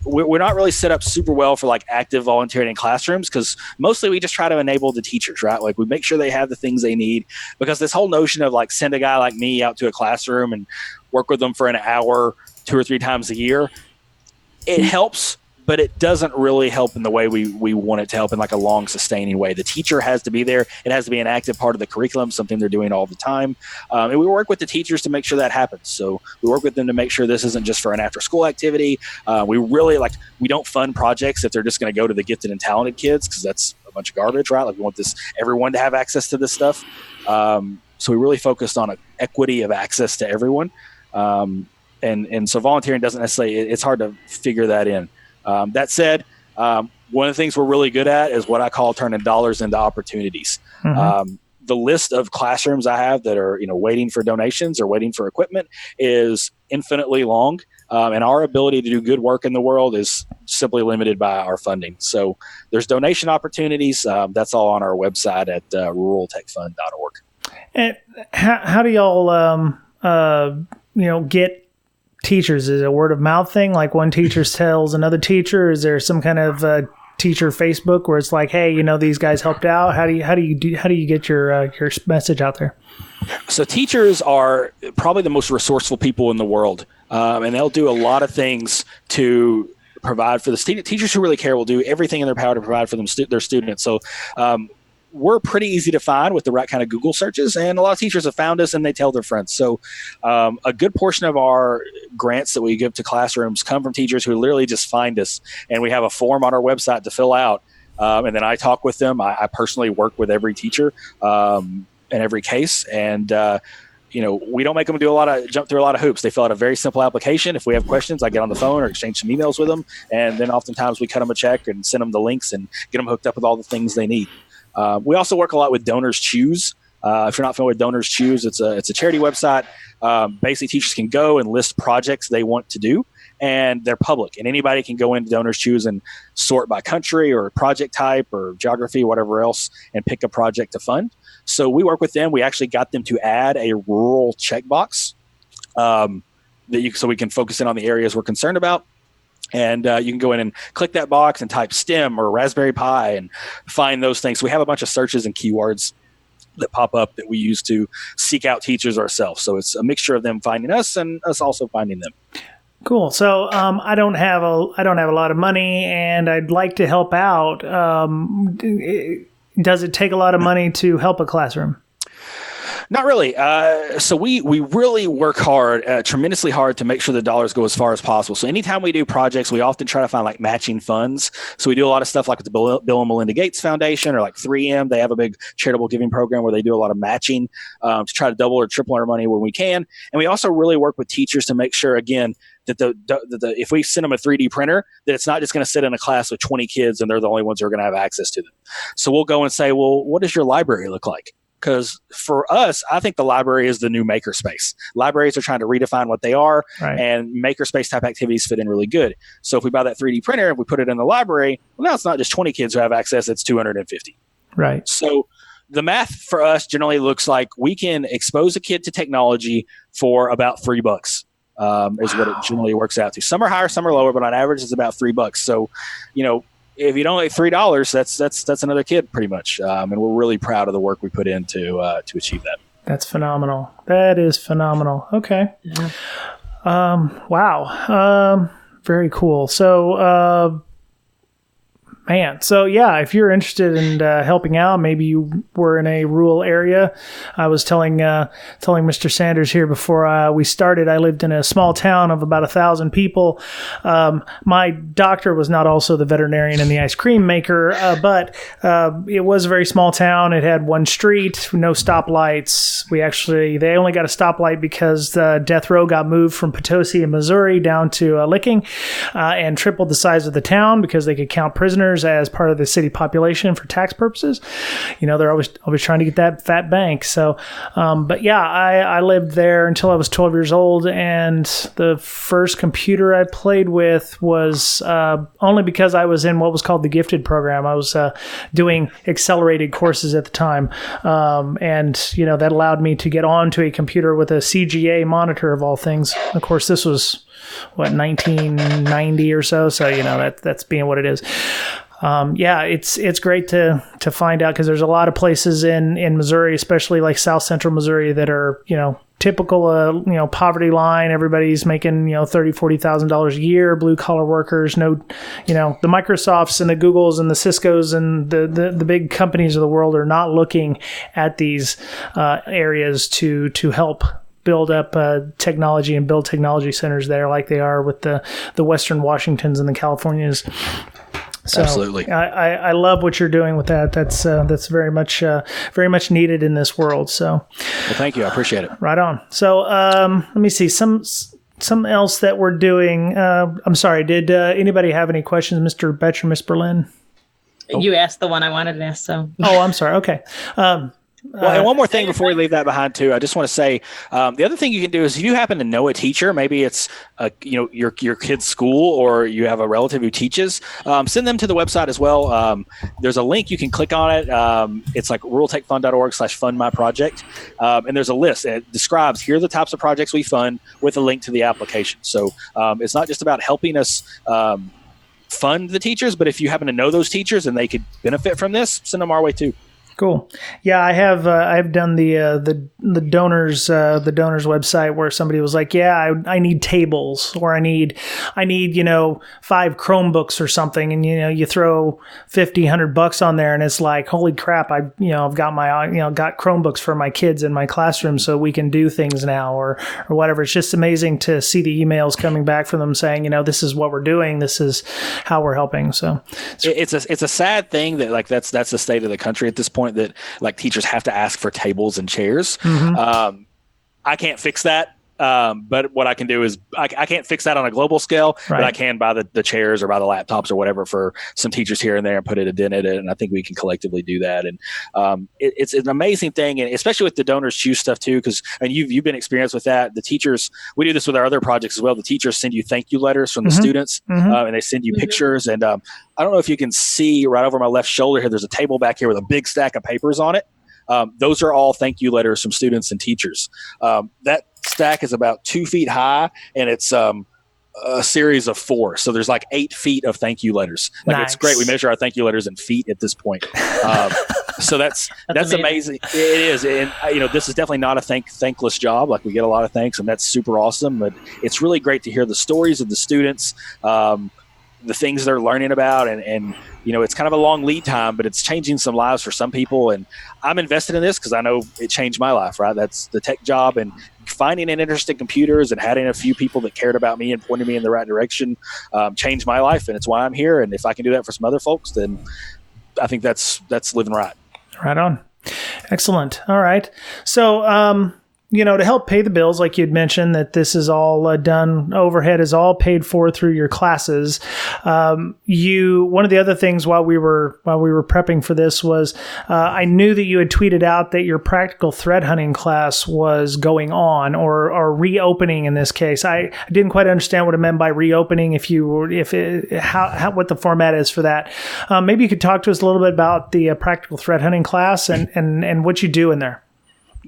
We're not really set up super well for active volunteering in classrooms, because mostly we just try to enable the teachers, right? We make sure they have the things they need, because this whole notion of send a guy like me out to a classroom and work with them for an hour 2 or 3 times a year, it helps. but it doesn't really help in the way we want it to help in like a long sustaining way. The teacher has to be there. It has to be an active part of the curriculum, something they're doing all the time. And we work with the teachers to make sure that happens. So we work with them to make sure this isn't just for an after school activity. We really we don't fund projects if they're just going to go to the gifted and talented kids, because that's a bunch of garbage, right? Like we want everyone to have access to this stuff. So we really focused on equity of access to everyone. And so volunteering doesn't necessarily, it's hard to figure that in. That said, one of the things we're really good at is what I call turning dollars into opportunities. Mm-hmm. The list of classrooms I have that are, waiting for donations or waiting for equipment is infinitely long. And our ability to do good work in the world is simply limited by our funding. So there's donation opportunities. That's all on our website at ruraltechfund.org. And how do y'all, get teachers? Is it a word of mouth thing? Like one teacher tells another teacher? Is there some kind of teacher Facebook where it's like, hey, these guys helped out? How do you get your message out there? So teachers are probably the most resourceful people in the world, and they'll do a lot of things to provide for the student. Teachers who really care will do everything in their power to provide for their students. So we're pretty easy to find with the right kind of Google searches, and a lot of teachers have found us and they tell their friends. So a good portion of our grants that we give to classrooms come from teachers who literally just find us, and we have a form on our website to fill out. And then I talk with them. I personally work with every teacher in every case. And, we don't make them jump through a lot of hoops. They fill out a very simple application. If we have questions, I get on the phone or exchange some emails with them. And then oftentimes we cut them a check and send them the links and get them hooked up with all the things they need. We also work a lot with Donors Choose. If you're not familiar with Donors Choose, it's a charity website. Basically, teachers can go and list projects they want to do, and they're public. And anybody can go into Donors Choose and sort by country or project type or geography, whatever else, and pick a project to fund. So we work with them. We actually got them to add a rural checkbox so we can focus in on the areas we're concerned about. And you can go in and click that box and type STEM or Raspberry Pi and find those things. So we have a bunch of searches and keywords that pop up that we use to seek out teachers ourselves. So it's a mixture of them finding us and us also finding them. Cool. So I don't have a lot of money, and I'd like to help out. Does it take a lot of money to help a classroom? Not really. So we really work hard, tremendously hard, to make sure the dollars go as far as possible. So anytime we do projects, we often try to find matching funds. So we do a lot of stuff like with the Bill and Melinda Gates Foundation or 3M. They have a big charitable giving program where they do a lot of matching to try to double or triple our money when we can. And we also really work with teachers to make sure, again, that if we send them a 3D printer, that it's not just going to sit in a class with 20 kids and they're the only ones who are going to have access to them. So we'll go and say, well, what does your library look like? Because for us, I think the library is the new makerspace. Libraries are trying to redefine what they are, right, and makerspace type activities fit in really good. So if we buy that 3D printer and we put it in the library, well, now it's not just 20 kids who have access, it's 250. Right. So the math for us generally looks like we can expose a kid to technology for about $3 is what it generally works out to. Some are higher, some are lower, but on average it's about $3. So, if you don't like $3, that's another kid pretty much. And we're really proud of the work we put in to achieve that. That's phenomenal. That is phenomenal. Okay. Yeah. Wow. Very cool. So, if you're interested in helping out, maybe you were in a rural area. I was telling Mr. Sanders here before we started, I lived in a small town of about 1,000 people. My doctor was not also the veterinarian and the ice cream maker, but it was a very small town. It had one street, no stoplights. They only got a stoplight because Death Row got moved from Potosi in Missouri down to Licking and tripled the size of the town because they could count prisoners as part of the city population for tax purposes. They're always trying to get that fat bank. So, I lived there until I was 12 years old, and the first computer I played with was only because I was in what was called the Gifted program. I was doing accelerated courses at the time, and that allowed me to get onto a computer with a CGA monitor of all things. Of course, this was 1990 or so. So that's being what it is. Yeah, it's great to find out, because there's a lot of places in Missouri, especially like South Central Missouri, that are, typical, poverty line. Everybody's making, $30,000-$40,000 a year, blue collar workers. No, the Microsofts and the Googles and the Ciscos and the big companies of the world are not looking at these areas to help build up technology and build technology centers there, like they are with the Western Washingtons and the Californias. So absolutely, I love what you're doing with that. That's very much needed in this world. So, well, thank you. I appreciate it. Right on. So, let me see some else that we're doing. I'm sorry. Did anybody have any questions, Mr. Boettcher, Miss Berlin? You asked the one I wanted to ask. So. Oh, I'm sorry. Okay. Well, and one more thing before we leave that behind too, I just want to say the other thing you can do is, if you happen to know a teacher, maybe it's your kid's school, or you have a relative who teaches, send them to the website as well. There's a link, you can click on it. It's like ruraltechfund.org/fundmyproject, and there's a list, and it describes, here are the types of projects we fund, with a link to the application. So it's not just about helping us fund the teachers, but if you happen to know those teachers and they could benefit from this, send them our way too. Cool. Yeah, I've done the donors website, where somebody was like, yeah, I need tables, or I need 5 Chromebooks or something, and you throw $50-$100 on there, and it's like, holy crap, I've got my got Chromebooks for my kids in my classroom, so we can do things now, or whatever. It's just amazing to see the emails coming back from them saying, this is what we're doing, this is how we're helping. So it's a sad thing that that's the state of the country at this point, that like teachers have to ask for tables and chairs. Mm-hmm. I can't fix that. But what I can do is I can't fix that on a global scale, right, but I can buy the chairs or buy the laptops or whatever for some teachers here and there and put a dent in it. And I think we can collectively do that. And it's an amazing thing, and especially with the donors choose stuff too, because you've been experienced with that. The teachers, we do this with our other projects as well. The teachers send you thank you letters from the students, and they send you pictures. And I don't know if you can see right over my left shoulder here, there's a table back here with a big stack of papers on it. Those are all thank you letters from students and teachers. That stack is about 2 feet high, and it's a series of 4. So there's like 8 feet of thank you letters. Like, nice. It's great. We measure our thank you letters in feet at this point. So that's amazing. It is. And this is definitely not a thankless job. Like, we get a lot of thanks, and that's super awesome. But it's really great to hear the stories of the students, the things they're learning about, and it's kind of a long lead time, but it's changing some lives for some people. And I'm invested in this because I know it changed my life, right? That's the tech job, and finding an interest in computers and having a few people that cared about me and pointed me in the right direction changed my life, and it's why I'm here. And if I can do that for some other folks, then I think that's living right. Right on. Excellent. All right. So, to help pay the bills, like you'd mentioned, that this is all done, overhead is all paid for through your classes. One of the other things while we were prepping for this was, I knew that you had tweeted out that your practical threat hunting class was going on, or reopening in this case. I didn't quite understand what it meant by reopening. What the format is for that. Maybe you could talk to us a little bit about the practical threat hunting class and what you do in there.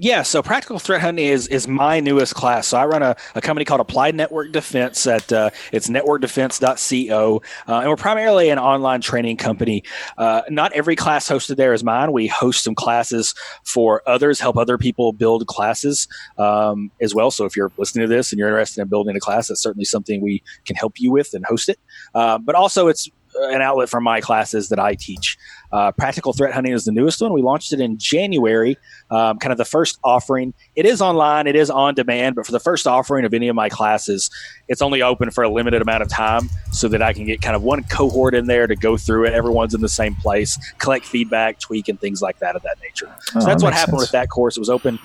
Yeah, so practical threat hunting is my newest class. So I run a company called Applied Network Defense at it's networkdefense.co, and we're primarily an online training company. Not every class hosted there is mine. We host some classes for others, help other people build classes as well. So if you're listening to this and you're interested in building a class, that's certainly something we can help you with and host it. But also it's an outlet for my classes that I teach. Practical threat hunting is the newest one. We launched it in January, kind of the first offering. It is online, it is on demand, but for the first offering of any of my classes, it's only open for a limited amount of time so that I can get kind of one cohort in there to go through it. Everyone's in the same place, collect feedback, tweak, and things like that of that nature. So that's what happened with that course. It was open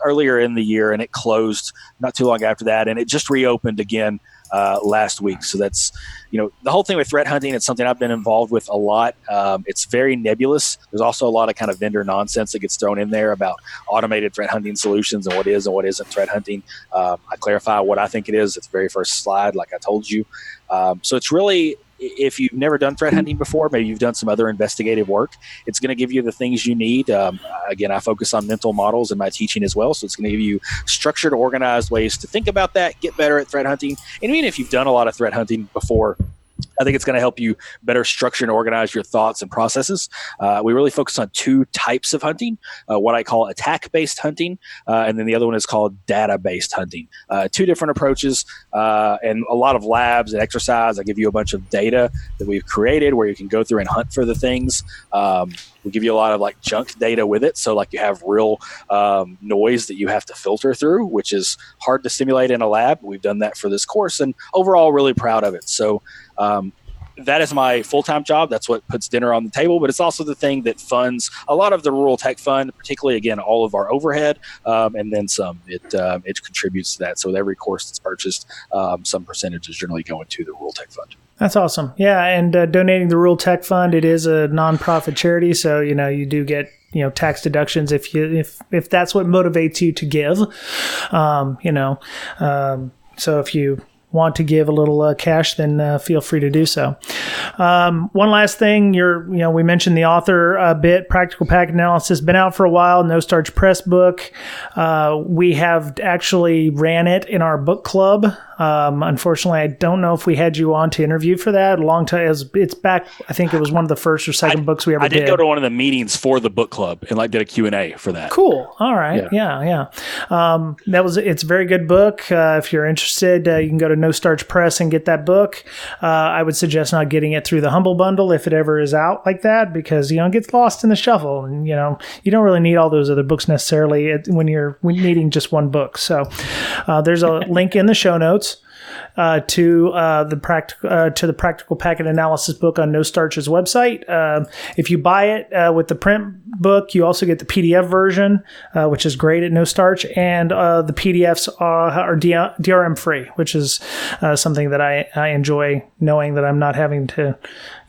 earlier in the year, and it closed not too long after that, and it just reopened again last week. So that's, the whole thing with threat hunting, it's something I've been involved with a lot. It's very nebulous. There's also a lot of kind of vendor nonsense that gets thrown in there about automated threat hunting solutions and what is and what isn't threat hunting. I clarify what I think it is at the very first slide, like I told you. So it's really, if you've never done threat hunting before, maybe you've done some other investigative work, it's going to give you the things you need. Again, I focus on mental models in my teaching as well. So it's going to give you structured, organized ways to think about that, get better at threat hunting. And even if you've done a lot of threat hunting before, I think it's going to help you better structure and organize your thoughts and processes. We really focus on two types of hunting, what I call attack-based hunting, and then the other one is called data-based hunting. Two different approaches and a lot of labs and exercise. I give you a bunch of data that we've created where you can go through and hunt for the things. We give you a lot of like junk data with it. So like you have real noise that you have to filter through, which is hard to simulate in a lab. We've done that for this course and overall really proud of it. So that is my full-time job. That's what puts dinner on the table, but it's also the thing that funds a lot of the Rural Tech Fund, particularly, again, all of our overhead, and then some. It contributes to that. So with every course that's purchased, some percentage is generally going to the Rural Tech Fund. That's awesome. Yeah, and donating the Rural Tech Fund, it is a nonprofit charity, so you do get tax deductions if that's what motivates you to give. So if you want to give a little cash, then feel free to do so. One last thing, we mentioned the author a bit. Practical Packet Analysis, been out for a while. No Starch Press book. We have actually ran it in our book club. Unfortunately, I don't know if we had you on to interview for that. A long time. It's back. I think it was one of the first or second books we ever did. I did go to one of the meetings for the book club and did a Q&A for that. Cool. All right. Yeah. It's a very good book. If you're interested, you can go to No Starch Press and get that book. I would suggest not getting it through the Humble Bundle if it ever is out like that, because it gets lost in the shuffle, and you don't really need all those other books necessarily when you're needing just one book. So there's a link in the show notes to the Practical Packet Analysis book on No Starch's website. If you buy it with the print book, you also get the PDF version, which is great at No Starch, and the PDFs are DRM free, which is something that I enjoy, knowing that I'm not having to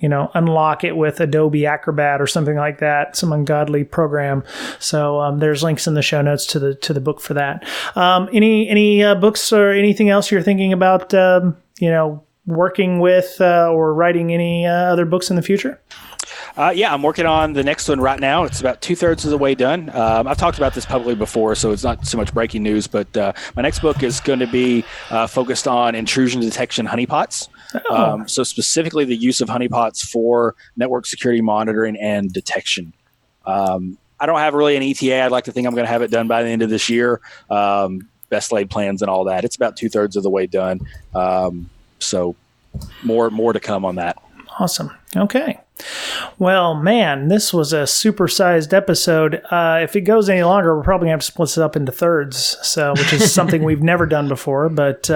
unlock it with Adobe Acrobat or something like that, some ungodly program. So there's links in the show notes to the book for that. Any books or anything else you're thinking about, working with or writing any other books in the future? I'm working on the next one right now. It's about 2/3 of the way done. I've talked about this publicly before, so it's not so much breaking news, but my next book is going to be focused on intrusion detection honeypots. So specifically the use of honeypots for network security monitoring and detection. I don't have really an ETA. I'd like to think I'm going to have it done by the end of this year. Best laid plans and all that. It's about 2/3 of the way done. So more to come on that. Awesome. Okay. Well, man, this was a supersized episode. If it goes any longer, we're probably going to have to split it up into thirds, which is something we've never done before. But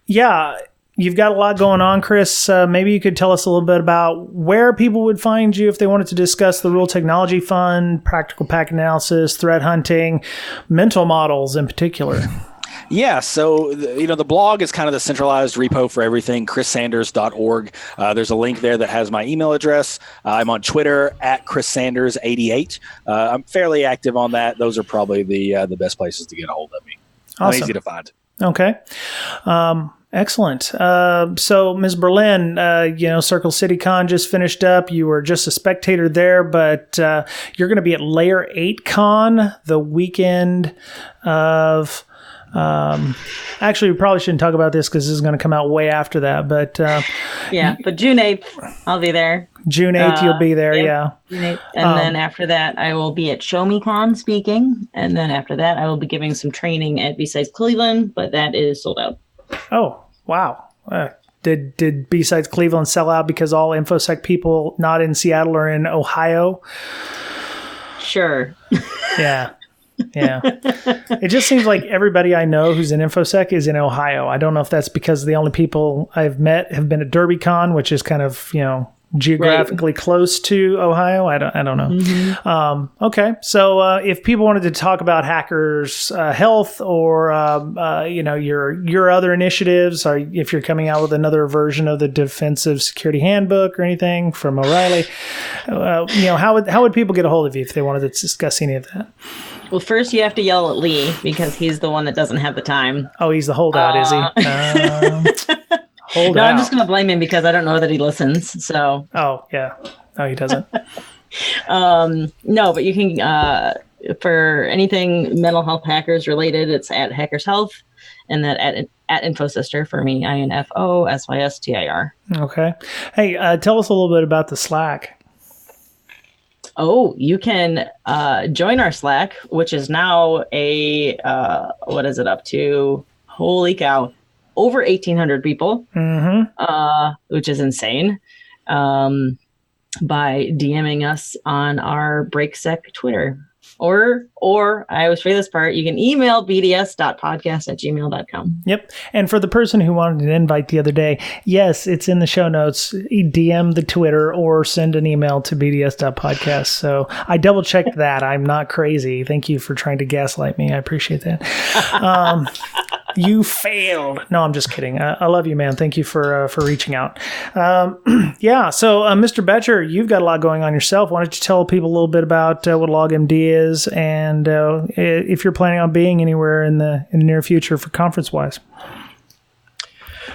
you've got a lot going on, Chris. Maybe you could tell us a little bit about where people would find you if they wanted to discuss the Rural Technology Fund, Practical Packet Analysis, threat hunting, mental models in particular. Yeah, so the blog is kind of the centralized repo for everything, chrissanders.org. There's a link there that has my email address. I'm on Twitter at chrissanders88. I'm fairly active on that. Those are probably the best places to get a hold of me. Awesome. Easy to find. Okay. Excellent. So, Ms. Berlin, Circle City Con just finished up. You were just a spectator there, but you're going to be at Layer 8 Con the weekend of... actually, we probably shouldn't talk about this because this is going to come out way after that. But but June 8th, I'll be there. June 8th, you'll be there, yeah. June 8th. And then after that, I will be at Show Me Con speaking. And then after that, I will be giving some training at B-Sides Cleveland, but that is sold out. Oh, wow. Did B-Sides Cleveland sell out because all InfoSec people not in Seattle are in Ohio? Sure. Yeah. Yeah. It just seems like everybody I know who's in InfoSec is in Ohio. I don't know if that's because the only people I've met have been at DerbyCon, which is kind of, geographically close to Ohio. I don't know. Mm-hmm. Okay. So if people wanted to talk about hackers' health or, your other initiatives, or if you're coming out with another version of the Defensive Security Handbook or anything from O'Reilly, how would people get a hold of you if they wanted to discuss any of that? Well, first you have to yell at Lee because he's the one that doesn't have the time. Oh, he's the holdout, is he? Holdout. No, I'm just going to blame him because I don't know that he listens. So. Oh, yeah. No, he doesn't. No, but you can for anything mental health hackers related, it's at Hackers Health, and that at InfoSystir for me, INFOSYSTIR. Okay. Hey, tell us a little bit about the Slack. Oh, you can join our Slack, which is now what is it up to? Holy cow. Over 1,800 people, which is insane, by DMing us on our Brakesec Twitter. Or I always forget this part, you can email bds.podcast@gmail.com. Yep. And for the person who wanted an invite the other day, yes, it's in the show notes. DM the Twitter or send an email to bds.podcast. So I double checked that. I'm not crazy. Thank you for trying to gaslight me. I appreciate that. You failed. No, I'm just kidding. I love you, man. Thank you for reaching out. Yeah. So, Mr. Boettcher, you've got a lot going on yourself. Why don't you tell people a little bit about what LogMD is, and if you're planning on being anywhere in the near future for conference-wise?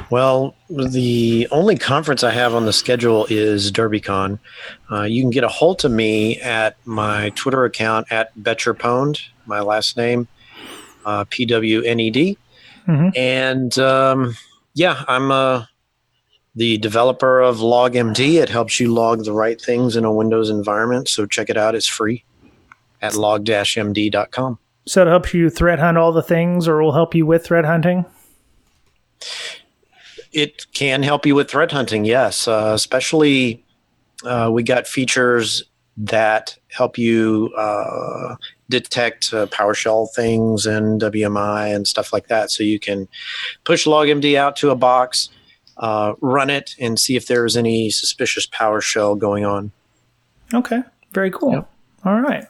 Well, the only conference I have on the schedule is DerbyCon. You can get a hold of me at my Twitter account at BoettcherPwned, my last name, PWNED. And I'm the developer of LogMD. It helps you log the right things in a Windows environment. So check it out. It's free at log-md.com. So it helps you threat hunt all the things, or will help you with threat hunting? It can help you with threat hunting, yes. Especially we got features that help you detect PowerShell things and WMI and stuff like that. So you can push LogMD out to a box, run it, and see if there's any suspicious PowerShell going on. Okay, very cool. Yep. All right.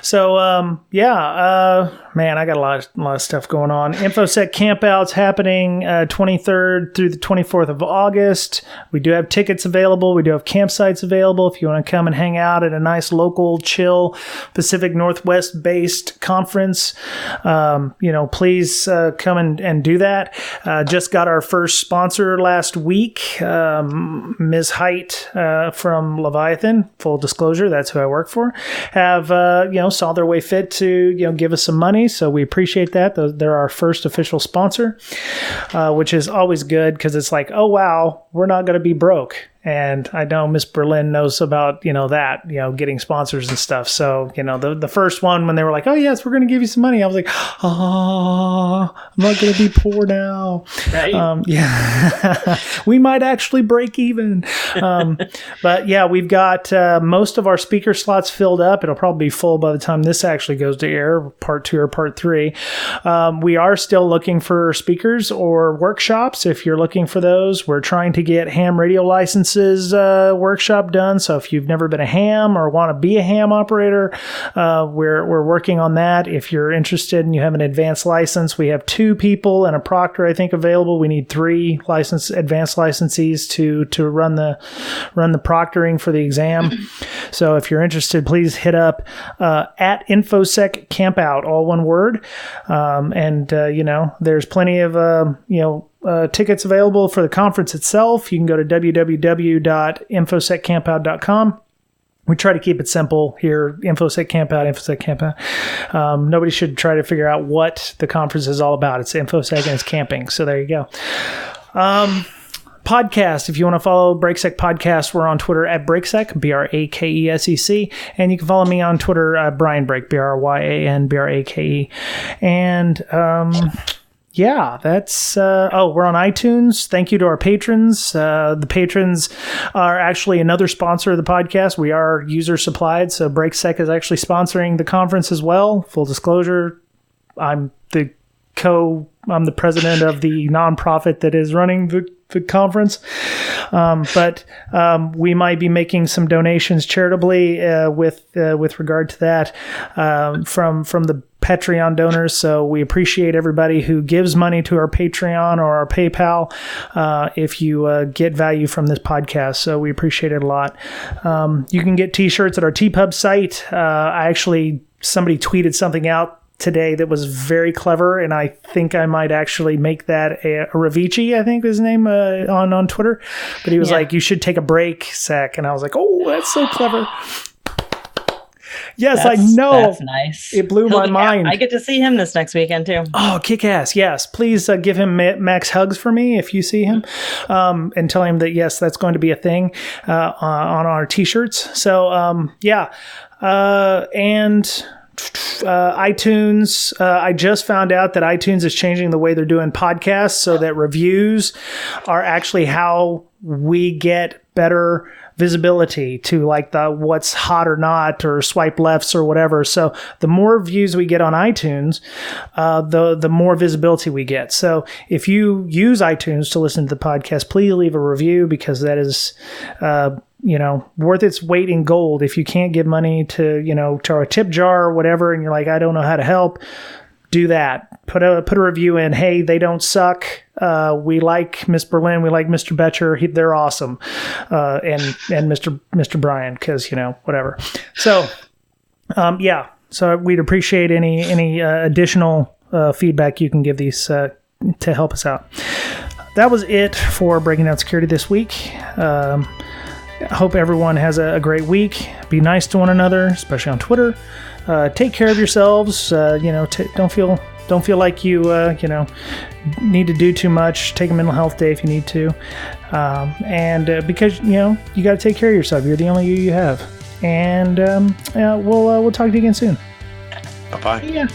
So, man, I got a lot of stuff going on. InfoSec Campout's happening 23rd through the 24th of August. We do have tickets available. We do have campsites available if you want to come and hang out at a nice local, chill, Pacific Northwest-based conference. Please come and do that. Just got our first sponsor last week, Ms. Height from Leviathan. Full disclosure, that's who I work for. Have saw their way fit to give us some money, so we appreciate that. They're our first official sponsor, which is always good because it's like, oh wow, we're not going to be broke. And I know Miss Berlin knows about, getting sponsors and stuff. So, the first one, when they were like, oh, yes, we're going to give you some money, I was like, oh, I'm not going to be poor now. Right. We might actually break even. But yeah, we've got most of our speaker slots filled up. It'll probably be full by the time this actually goes to air, part 2 or part 3. We are still looking for speakers or workshops. If you're looking for those, we're trying to get ham radio licenses workshop done. So if you've never been a ham or want to be a ham operator, we're working on that. If you're interested and you have an advanced license, we have 2 people and a proctor, I think, available. We need 3 advanced licensees to run the proctoring for the exam. So if you're interested, please hit up at InfoSec Campout, all one word. There's plenty of tickets available for the conference itself. You can go to www.infosecampout.com. We try to keep it simple here. InfoSec Campout. Nobody should try to figure out what the conference is all about. It's InfoSec and it's camping. So there you go. Podcast. If you want to follow Brakesec Podcast, we're on Twitter at Brakesec, BRAKESEC. And you can follow me on Twitter, Brian Brake, BRYANBRAKE. And, that's, we're on iTunes. Thank you to our patrons. The patrons are actually another sponsor of the podcast. We are user supplied. So Brakesec is actually sponsoring the conference as well. Full disclosure, I'm the president of the nonprofit that is running the conference. But we might be making some donations charitably with regard to that from the Patreon donors. So we appreciate everybody who gives money to our Patreon or our PayPal if you get value from this podcast. So we appreciate it a lot. You can get t-shirts at our TPub site. Somebody tweeted something out today that was very clever, and I think I might actually make that a Ravici, I think his name, on Twitter. But he was like, you should take a break, Sec. And I was like, oh, that's so clever. Yes, I know. That's nice. It blew my mind. I get to see him this next weekend too. Oh, kick ass. Yes. Please give him max hugs for me if you see him, and tell him that, yes, that's going to be a thing on our t-shirts. So, and iTunes. I just found out that iTunes is changing the way they're doing podcasts so that reviews are actually how we get better visibility to like the what's hot or not or swipe lefts or whatever. So the more views we get on iTunes, the more visibility we get. So if you use iTunes to listen to the podcast, please leave a review, because that is worth its weight in gold. If you can't give money to to our tip jar or whatever, and you're like, I don't know how to help, do that. Put a review in. Hey, they don't suck. We like Miss Berlin. We like Mr. Boettcher. They're awesome. And Mr. Brian, because whatever. So, So we'd appreciate any additional feedback you can give these to help us out. That was it for Breaking Down Security this week. I hope everyone has a great week. Be nice to one another, especially on Twitter. Take care of yourselves. Don't feel like you need to do too much. Take a mental health day if you need to, because you got to take care of yourself. You're the only you have. And we'll talk to you again soon. Bye bye. Yeah.